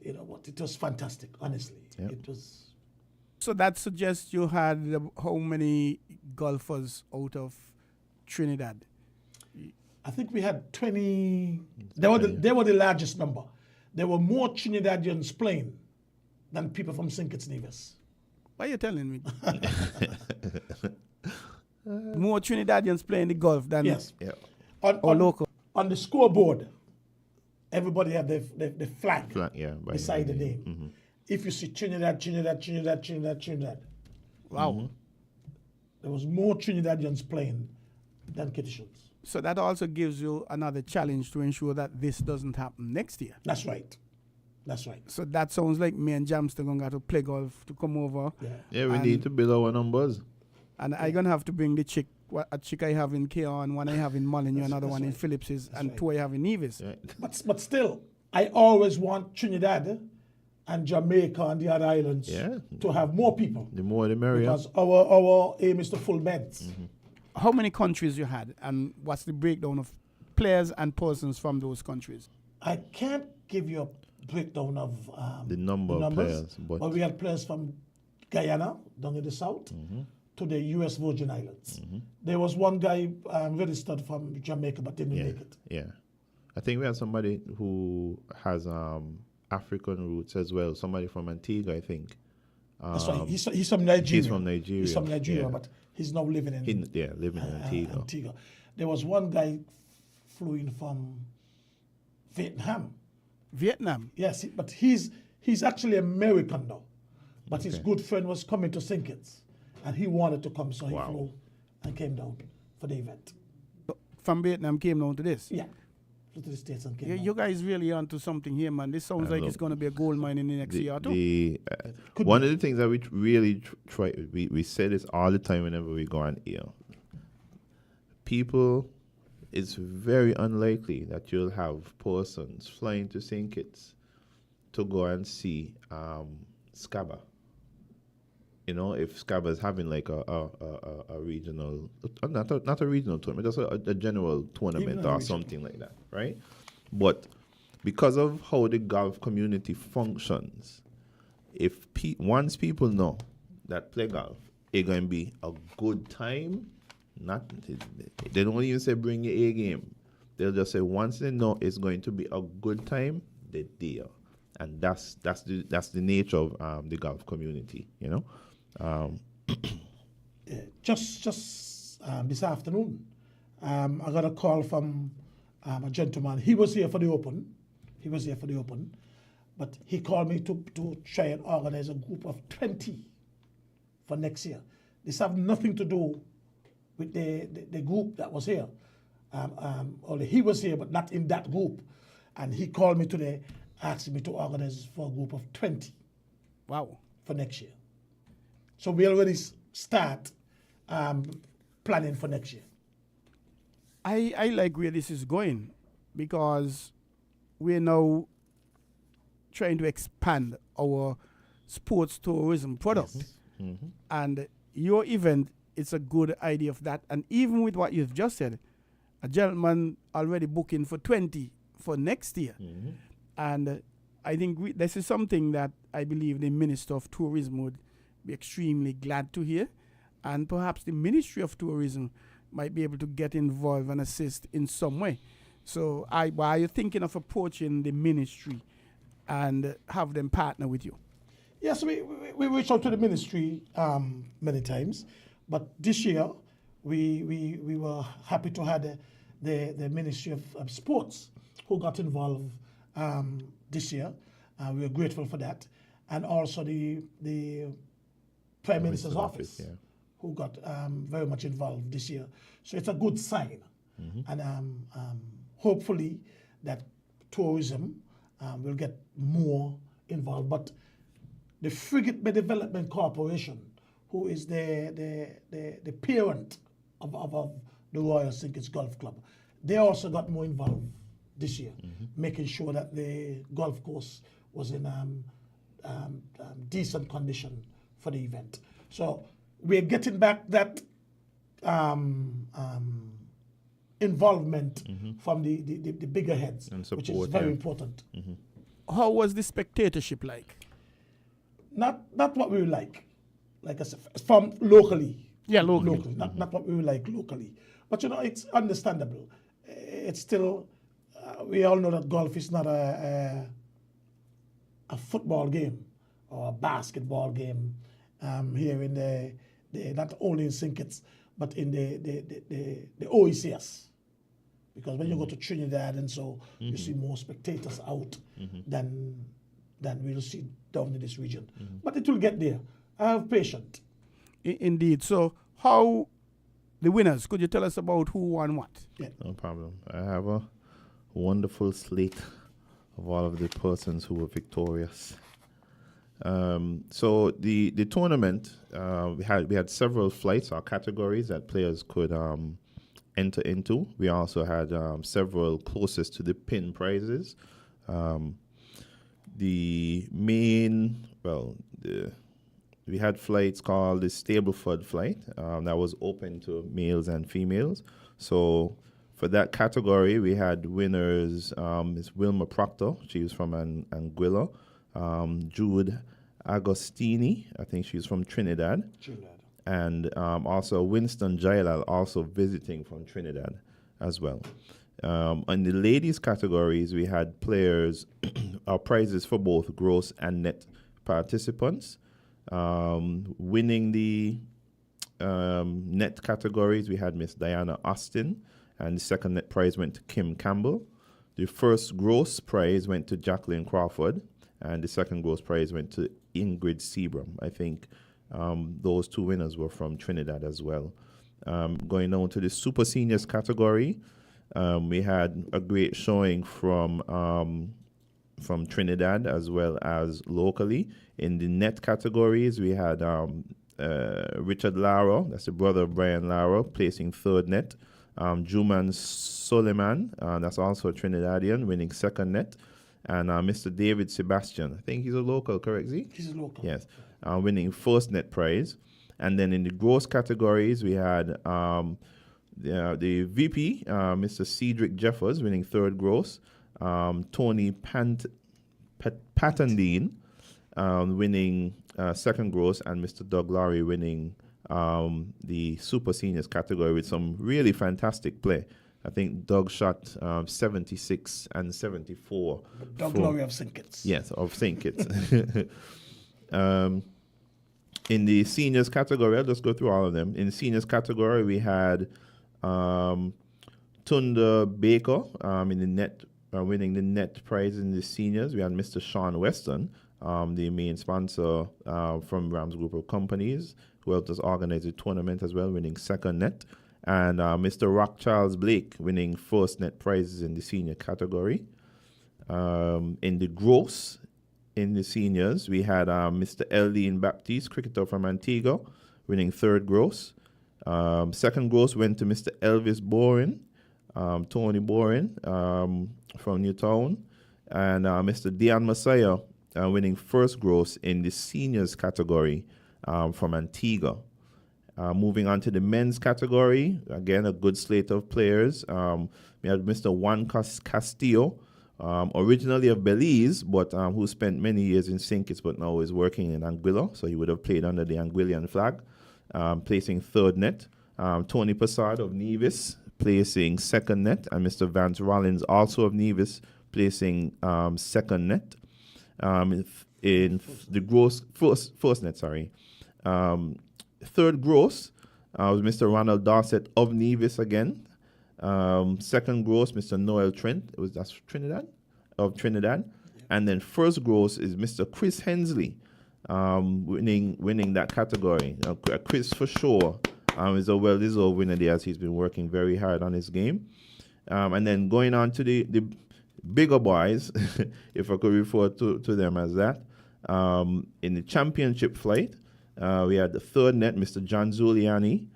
But it was fantastic, honestly. It was. So that suggests you had how many golfers out of Trinidad? I think we had 20. They were the largest number. There were more Trinidadians playing than people from St. Kitts Nevis. Why are you telling me? More Trinidadians playing the golf than Yes. Yeah. or local. On the scoreboard, everybody had the flag By beside the name. If you see Trinidad. Wow. There was more Trinidadians playing than Kittitians. So that also gives you another challenge to ensure that this doesn't happen next year. That's right. So that sounds like me and Jamster going to have to play golf to come over. Yeah, we need to build our numbers. And I'm going to have to bring the chick, a chick I have in Keon, one I have in Molyneux, another one in Phillips's, and 2 I have in Nevis. Right. But still, I always want Trinidad and Jamaica and the other islands to have more people. The more the merrier. Because our aim is to full beds. How many countries you had, and what's the breakdown of players and persons from those countries? I can't give you a breakdown of The number of numbers, players, but we had players from Guyana, down in the south, to the U.S. Virgin Islands. There was one guy registered from Jamaica but didn't make it. Yeah. I think we had somebody who has African roots as well. Somebody from Antigua, I think. That's right. He's from Nigeria. He's from Nigeria. He's from Nigeria, yeah. but he's now living in living in Antigua. Antigua. There was one guy flew in from Vietnam. Vietnam. Yes, but he's actually American now, But his good friend was coming to St. Kitts, and he wanted to come, so he Wow. flew and came down for the event. From Vietnam came down to this. Yeah, flew to the States and came You, down. you guys really onto something here, man. This sounds like look, it's going to be a gold mine in the next year or two. One of the things that we really try, we say this all the time whenever we go on air. People, it's very unlikely that you'll have persons flying to St. Kitts to go and see Scaba. You know, if Scaba is having like a regional, not a regional tournament, just a general tournament or something like that, right? But because of how the golf community functions, if once people know that play golf, it's going to be a good time. They don't even say bring your A game. They'll just say once they know it's going to be a good time, they're there, and that's the nature of the golf community, you know. Just this afternoon, I got a call from a gentleman. He was here for the Open. But he called me to try and organize a group of 20 for next year. This have nothing to do with the group that was here. Only he was here, but not in that group. And he called me today, asking me to organize for a group of 20. Wow. For next year. So we already start planning for next year. I like where this is going because we're now trying to expand our sports tourism product. Yes. Mm-hmm. And your event, it's a good idea of that. And even with what you've just said, a gentleman already booking for 20 for next year. Mm-hmm. And I think this is something that I believe the Minister of Tourism would be extremely glad to hear. And perhaps the Ministry of Tourism might be able to get involved and assist in some way. So are you thinking of approaching the ministry and have them partner with you? Yes, we reached out to the ministry many times, but this year we were happy to have the Ministry of Sports who got involved this year. We are grateful for that, and also the Prime Minister's office yeah. who got very much involved this year. So it's a good sign, and hopefully that tourism will get more involved. But the Frigate Bay Development Corporation, who is the parent of the Royal St. Kitts Golf Club, they also got more involved this year, making sure that the golf course was in decent condition for the event. So we're getting back that involvement from the bigger heads, And which support, is very yeah. important. How was the spectatorship like? Not what we would like I said, from locally. Yeah, locally. Not what we would like locally. But it's understandable. It's still, we all know that golf is not a football game or a basketball game here in the not only in St. Kitts, but in the OECS. Because when you go to Trinidad and so, you see more spectators out than we'll see down in this region. But it will get there. I have patience. Indeed. So how the winners, could you tell us about who won what? Yeah. No problem. I have a wonderful slate of all of the persons who were victorious. So the tournament, we had several flights or categories that players could enter into. We also had several closest to the pin prizes. We had flights called the Stableford flight that was open to males and females. So for that category, we had winners, Miss Wilma Proctor, she was from Anguilla, Jude Agostini, I think she's from Trinidad. And also Winston Jailal, also visiting from Trinidad as well. In the ladies categories, we had players, our prizes for both gross and net participants. Winning the net categories, we had Miss Diana Austin, and the second net prize went to Kim Campbell. The first gross prize went to Jacqueline Crawford, and the second gross prize went to Ingrid Seabram. I think those two winners were from Trinidad as well. Going on to the Super Seniors category, we had a great showing from Trinidad as well as locally. In the net categories, we had Richard Lara, that's the brother of Brian Lara, placing third net. Juman Soleiman, that's also a Trinidadian, winning second net. And Mr. David Sebastian, I think he's a local, correct, Z? He's a local. Yes, winning first net prize. And then in the gross categories, we had the VP, Mr. Cedric Jeffers, winning third gross. Tony Patandine winning second gross, and Mr. Doug Laurie winning the Super Seniors category with some really fantastic play. I think Doug shot 76 and 74. Doug Laurie of St. Kitts. Yes, of St. Kitts. In the seniors category, I'll just go through all of them. In the seniors category, we had Tunda Baker in the net, winning the net prize in the seniors. We had Mr. Sean Weston, the main sponsor from Rams Group of Companies, who helped us organize the tournament as well, winning second net. And Mr. Rock Charles Blake winning first net prizes in the senior category. In the gross, in the seniors, we had Mr. Eldine Baptiste, cricketer from Antigua, winning third gross. Second gross went to Mr. Elvis Boren, Tony Boren from Newtown, and Mr. Dion Messiah winning first gross in the seniors category from Antigua. Moving on to the men's category, again, a good slate of players. We had Mr. Juan Castillo, originally of Belize, but who spent many years in St. Kitts, but now is working in Anguilla, so he would have played under the Anguillian flag, placing third net. Tony Passard of Nevis placing second net, and Mr. Vance Rollins, also of Nevis, placing second net. In the gross, first net, sorry. Third gross was Mr. Ronald Dorset of Nevis again. Second gross, Mr. Noel Trent, that's Trinidad. And then first gross is Mr. Chris Hensley, winning that category. Chris for sure is a well-deserved winner there, as he's been working very hard on his game. And then going on to the bigger boys, if I could refer to them as that, in the championship flight, we had the third net, Mr. John Zuliani.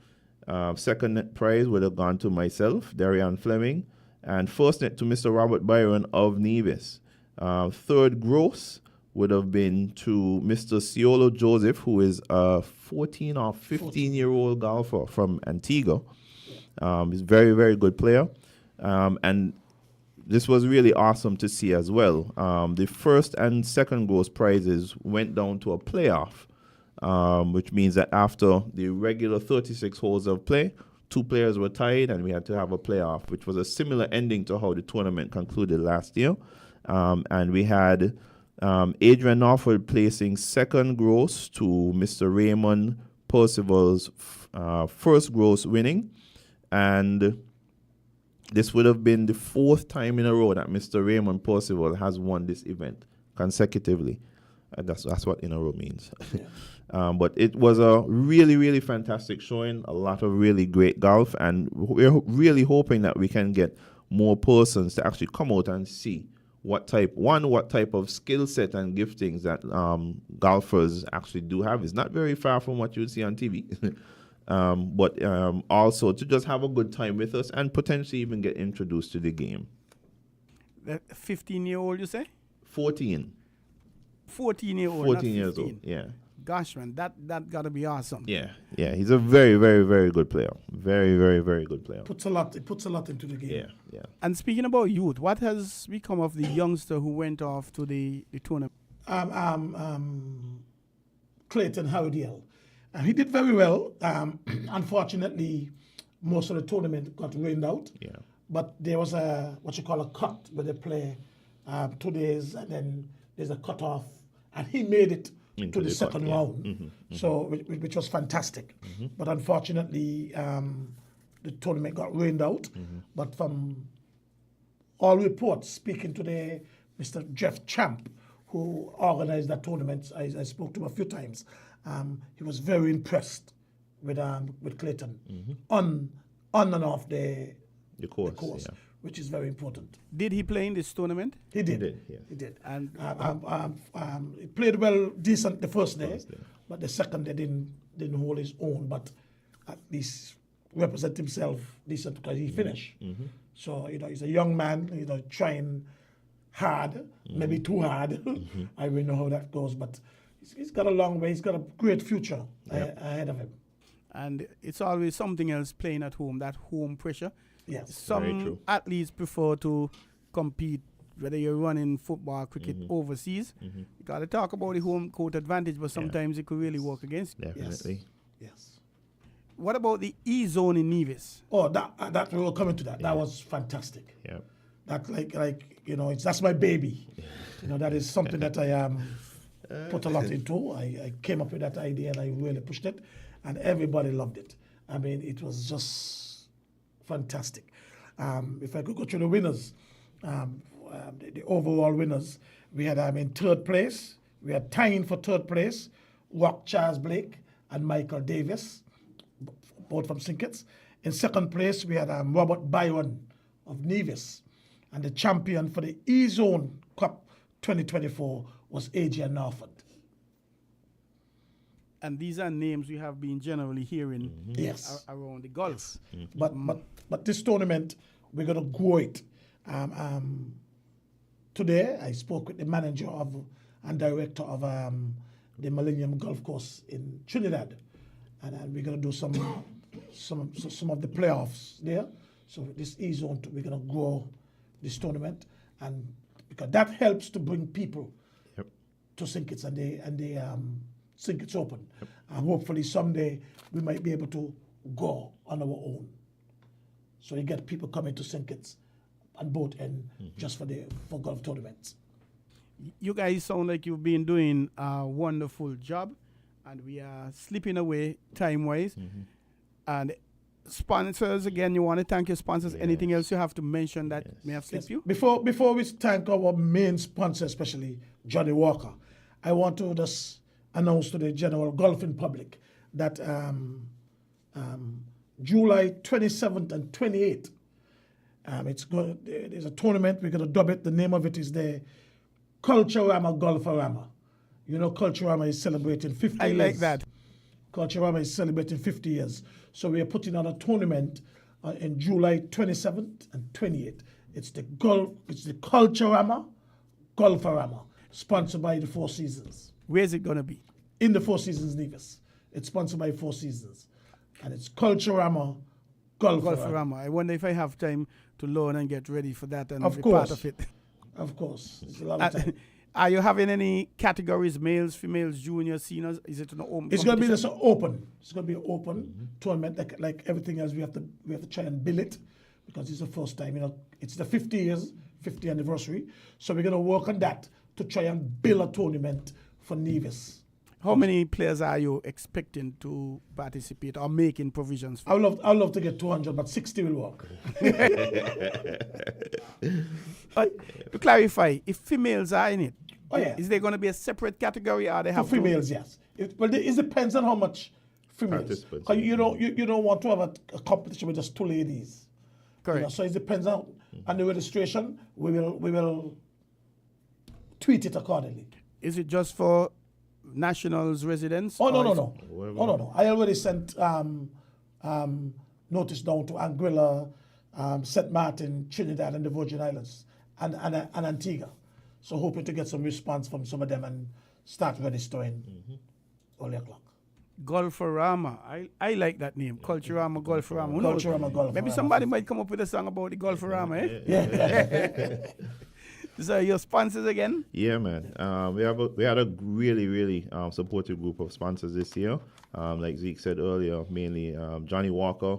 Second net prize would have gone to myself, Darian Fleming. And first net to Mr. Robert Byron of Nevis. Third gross would have been to Mr. Ciolo Joseph, who is a 14 or 15-year-old golfer from Antigua. He's a very, very good player. And this was really awesome to see as well. The first and second gross prizes went down to a playoff, which means that after the regular 36 holes of play, 2 players were tied and we had to have a playoff, which was a similar ending to how the tournament concluded last year. And we had Adrian Norford placing second gross to Mr. Raymond Percival's first gross winning. And this would have been the 4th time in a row that Mr. Raymond Percival has won this event consecutively. That's what in a row means. But it was a really, really fantastic showing, a lot of really great golf, and we're really hoping that we can get more persons to actually come out and see what type of skill set and giftings that golfers actually do have. It's not very far from what you would see on TV. But also to just have a good time with us and potentially even get introduced to the game. 15-year-old, you say? 14. 14-year-old. 14 years old, yeah. Gosh, man, that got to be awesome. Yeah. He's a very, very, very good player. Very, very, very good player. It puts a lot into the game. Yeah. And speaking about youth, what has become of the youngster who went off to the tournament? Clayton Howdiel. He did very well. Unfortunately, most of the tournament got rained out. Yeah. But there was a cut where they play 2 days, and then there's a cut off, and he made it to the second round. Mm-hmm. So which was fantastic. Mm-hmm. But unfortunately, the tournament got rained out. Mm-hmm. But from all reports, speaking to Mr. Jeff Champ, who organized that tournament, I spoke to him a few times. He was very impressed with Clayton on and off the course, yeah. which is very important. Did he play in this tournament? He did. Yeah. He did. And He played well, decent the first day, First day. but the second day didn't hold his own. But at least represent himself decent because he finished. So he's a young man, trying hard, maybe too hard. I don't know how that goes, but he's got a long way. He's got a great future ahead of him. And it's always something else playing at home, that home pressure. Yes. Very Some true. athletes prefer to compete, whether you're running football, cricket, overseas. You got to talk about the home court advantage, but sometimes it could really work against you. Definitely. Yes. What about the E zone in Nevis? Oh, that we were coming to that. That was fantastic. Yeah. That that's my baby. That is something that I put a lot into. I came up with that idea and I really pushed it, and everybody loved it. I mean, it was just fantastic. If I could go through the winners, the overall winners, we had in third place. We had tying for third place, Walk Charles Blake and Michael Davis, both from St. Kitts. In second place, we had Robert Byron of Nevis. And the champion for the E-Zone Cup 2024 was Adrian Norford. And these are names we have been generally hearing Yes. around the Gulf. But this tournament, we're going to grow it. Today, I spoke with the manager and director of the Millennium Golf Course in Trinidad. And we're going to do some of the playoffs there. So this E-Zone, we're going to grow this tournament, and because that helps to bring people to St. Kitts and the St. Kitts Open. And hopefully someday we might be able to go on our own. So you get people coming to St. Kitts and boat end just for golf tournaments. You guys sound like you've been doing a wonderful job, and we are slipping away time-wise. And sponsors, again, you want to thank your sponsors. Anything else you have to mention that may have slipped you? Before we thank our main sponsor, especially Johnny Walker, I want to just announce to the general golfing public that July 27th and 28th, there's a tournament. We're going to dub it. The name of it is the Culturama Golfarama. Culturama is celebrating 50 years. I like that. Culturama is celebrating 50 years. So we are putting on a tournament in July 27th and 28th. It's the Culturama Golfarama, sponsored by the Four Seasons. Where's it going to be? In the Four Seasons Nevis. It's sponsored by Four Seasons. And it's Culturama Golfarama. Golfarama. I wonder if I have time to learn and get ready for that and Of be course. part of it. Of course. It's a lot of time. Are you having any categories, males, females, juniors, seniors? Is it an open It's going to be competition? just open. It's going to be an open tournament, like everything else. We have to try and bill it because it's the first time. It's the 50 anniversary. So we're going to work on that to try and build a tournament for Nevis. How many players are you expecting to participate or making provisions for? I would love to get 200, but 60 will work. But to clarify, if females are in it, Oh, yeah. is there going to be a separate category or they For have females, yes. It depends on how much females. Participants. 'Cause you don't want to have a competition with just two ladies. Correct. So it depends on the registration. We will tweet it accordingly. Is it just for nationals, residents? Oh, no. Whoever. No. I already sent notice down to Anguilla, St. Martin, Trinidad, and the Virgin Islands, and Antigua. So hoping to get some response from some of them and start registering early o'clock. Golfarama. I like that name. Culturama, Golfarama. Who knows? Culturama, Golfarama. Maybe somebody might come up with a song about the Golfarama, eh? Yeah. So your sponsors again? Yeah, man. We had a really supportive group of sponsors this year. Like Zeke said earlier, mainly Johnny Walker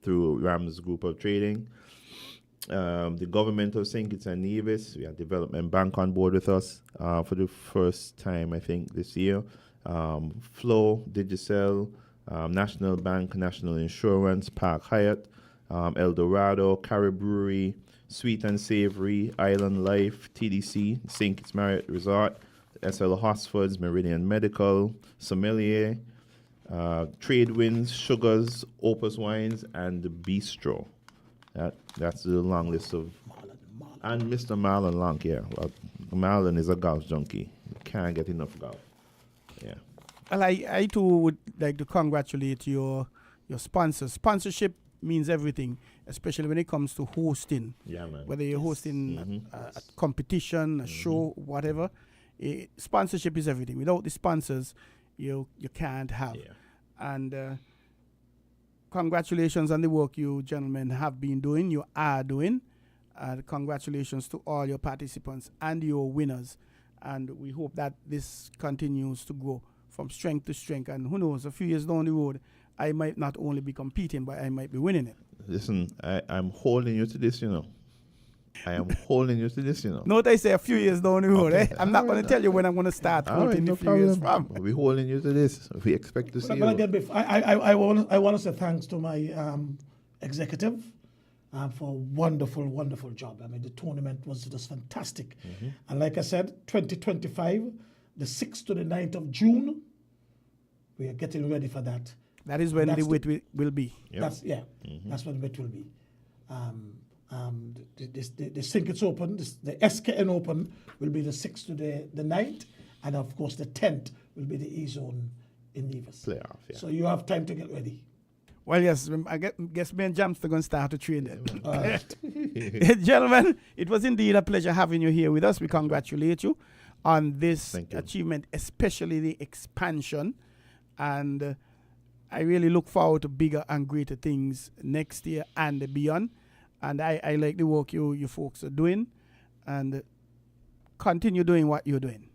through Ram's Group of Trading. The government of St. Kitts and Nevis. We had Development Bank on board with us for the first time, I think, this year. Flow, Digicel, National Bank, National Insurance, Park Hyatt, El Dorado, Carib Brewery, Sweet and Savory, Island Life, TDC, St. Kitts Marriott Resort, SL Hosford's, Meridian Medical, Sommelier, Trade Winds, Sugars, Opus Wines, and the Bistro. That's the long list of... And Mr. Marlon Long, yeah. Well, Marlon is a golf junkie. Can't get enough golf. Yeah. Well, I too would like to congratulate your sponsors. Sponsorship means everything, especially when it comes to hosting. Yeah, man. Whether you're hosting a competition, a show, whatever, sponsorship is everything. Without the sponsors, you can't have. Yeah. And congratulations on the work you gentlemen have been doing, you are doing. Congratulations to all your participants and your winners. And we hope that this continues to grow from strength to strength. And who knows, a few years down the road, I might not only be competing, but I might be winning it. Listen, I'm holding you to this, you know. I am holding you to this, you know. Note I say a few years down the road, eh? I'm not going to tell you when I'm going to start quoting a few years from. We're holding you to this. We expect to see you. Again, Biff, I want to say thanks to my executive for a wonderful, wonderful job. I mean, the tournament was just fantastic. And like I said, 2025, the 6th to the 9th of June, we are getting ready for that. That is when the wit will be. Yep. That's when the wit will be. The St. Kitts Open, the SKN Open will be the 6th to the 9th, and of course the 10th will be the E-Zone in Nevis. Playoff, yeah. So you have time to get ready. Well, yes, I guess me and Jamster going to start to train then. Gentlemen, it was indeed a pleasure having you here with us. We congratulate you on this achievement, especially the expansion. And I really look forward to bigger and greater things next year and beyond. And I like the work you folks are doing. And continue doing what you're doing.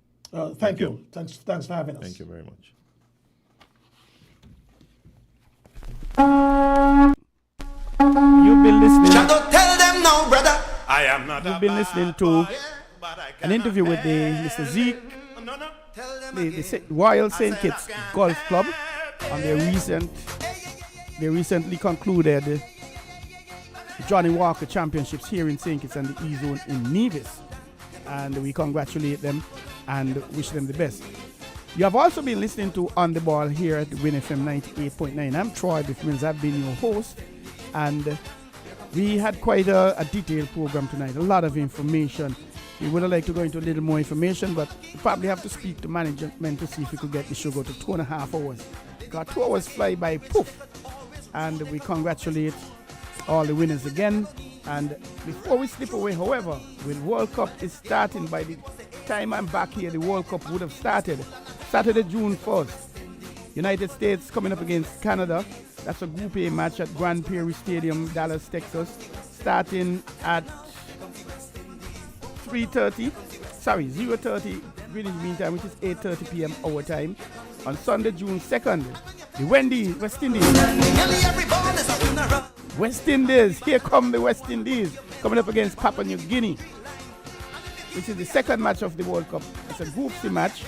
Thank you. Thanks for having us. Thank you very much. You've been listening. Don't tell them no, brother. I am not You've been listening to an interview with the Mr. Zeke, the Royal St. Kitts Golf Club, on their recently concluded the Johnny Walker Championships here in St. Kitts and the E-Zone in Nevis. And we congratulate them and wish them the best. You have also been listening to On The Ball here at Win FM 98.9. I'm Troy Biff Mills. I've been your host. And we had quite a detailed program tonight, a lot of information. We would have liked to go into a little more information, but we probably have to speak to management to see if we could get the show go to 2.5 hours. Got 2 hours fly by poof. And we congratulate all the winners again. And before we slip away, however, when World Cup is starting, by the time I'm back here, the World Cup would have started. Saturday, June 1st. United States coming up against Canada. That's a Group A match at Grand Prairie Stadium, Dallas, Texas, starting at 0:30 Greenwich Mean Time, which is 8:30 p.m. our time. On Sunday, June 2nd, the West Indies, here come the West Indies, coming up against Papua New Guinea, which is the second match of the World Cup. It's a Group C match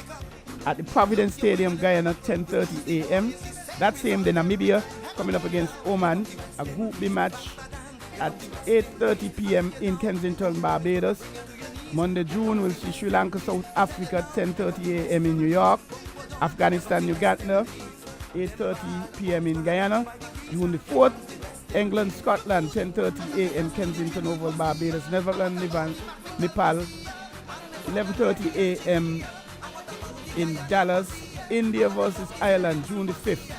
at the Providence Stadium, Guyana, 10:30 a.m. That same day, Namibia coming up against Oman, a Group B match at 8:30 p.m. in Kensington, Barbados. Monday, June, we'll see Sri Lanka, South Africa, 10:30 a.m. in New York. Afghanistan, Uganda, 8:30 p.m. in Guyana. June the 4th, England, Scotland, 10:30 a.m. Kensington, Oval, Barbados. Netherlands, Nepal, 11:30 a.m. in Dallas. India versus Ireland, June the 5th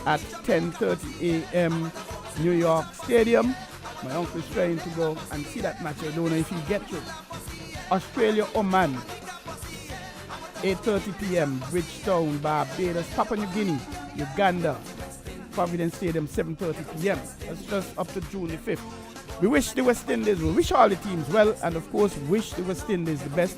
at 10:30 a.m. New York Stadium. My uncle is trying to go and see that match. I don't know if he'll get through. Australia, Oman, 8:30 p.m. Bridgetown, Barbados. Papua New Guinea, Uganda, Providence Stadium, 7:30 p.m. That's just up to June the 5th. We wish the West Indies, we wish all the teams well, and of course wish the West Indies the best,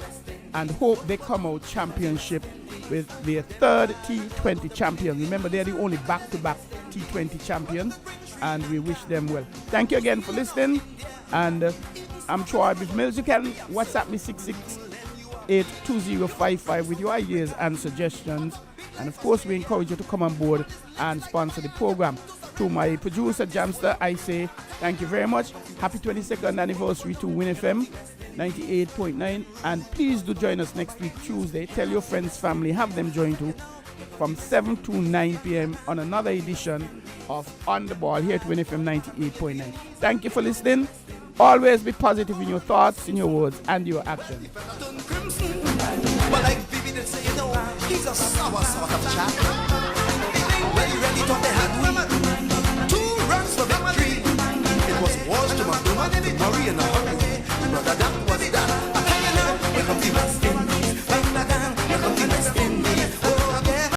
and hope they come out championship with their third T20 champion. Remember, they're the only back-to-back T20 champions, and we wish them well. Thank you again for listening, and I'm Troy Biff Mills. You can WhatsApp me 668-2055 with your ideas and suggestions, and of course we encourage you to come on board and sponsor the program. To my producer, Jamster, I say thank you very much. Happy 22nd anniversary to Win FM 98.9. And please do join us next week, Tuesday. Tell your friends, family, have them join too, from 7 to 9 p.m. on another edition of On the Ball here at Win FM 98.9. Thank you for listening. Always be positive in your thoughts, in your words, and your actions. Well, like Bibi did say, you know, he's a sour sort of chap. Well, you ready to the hand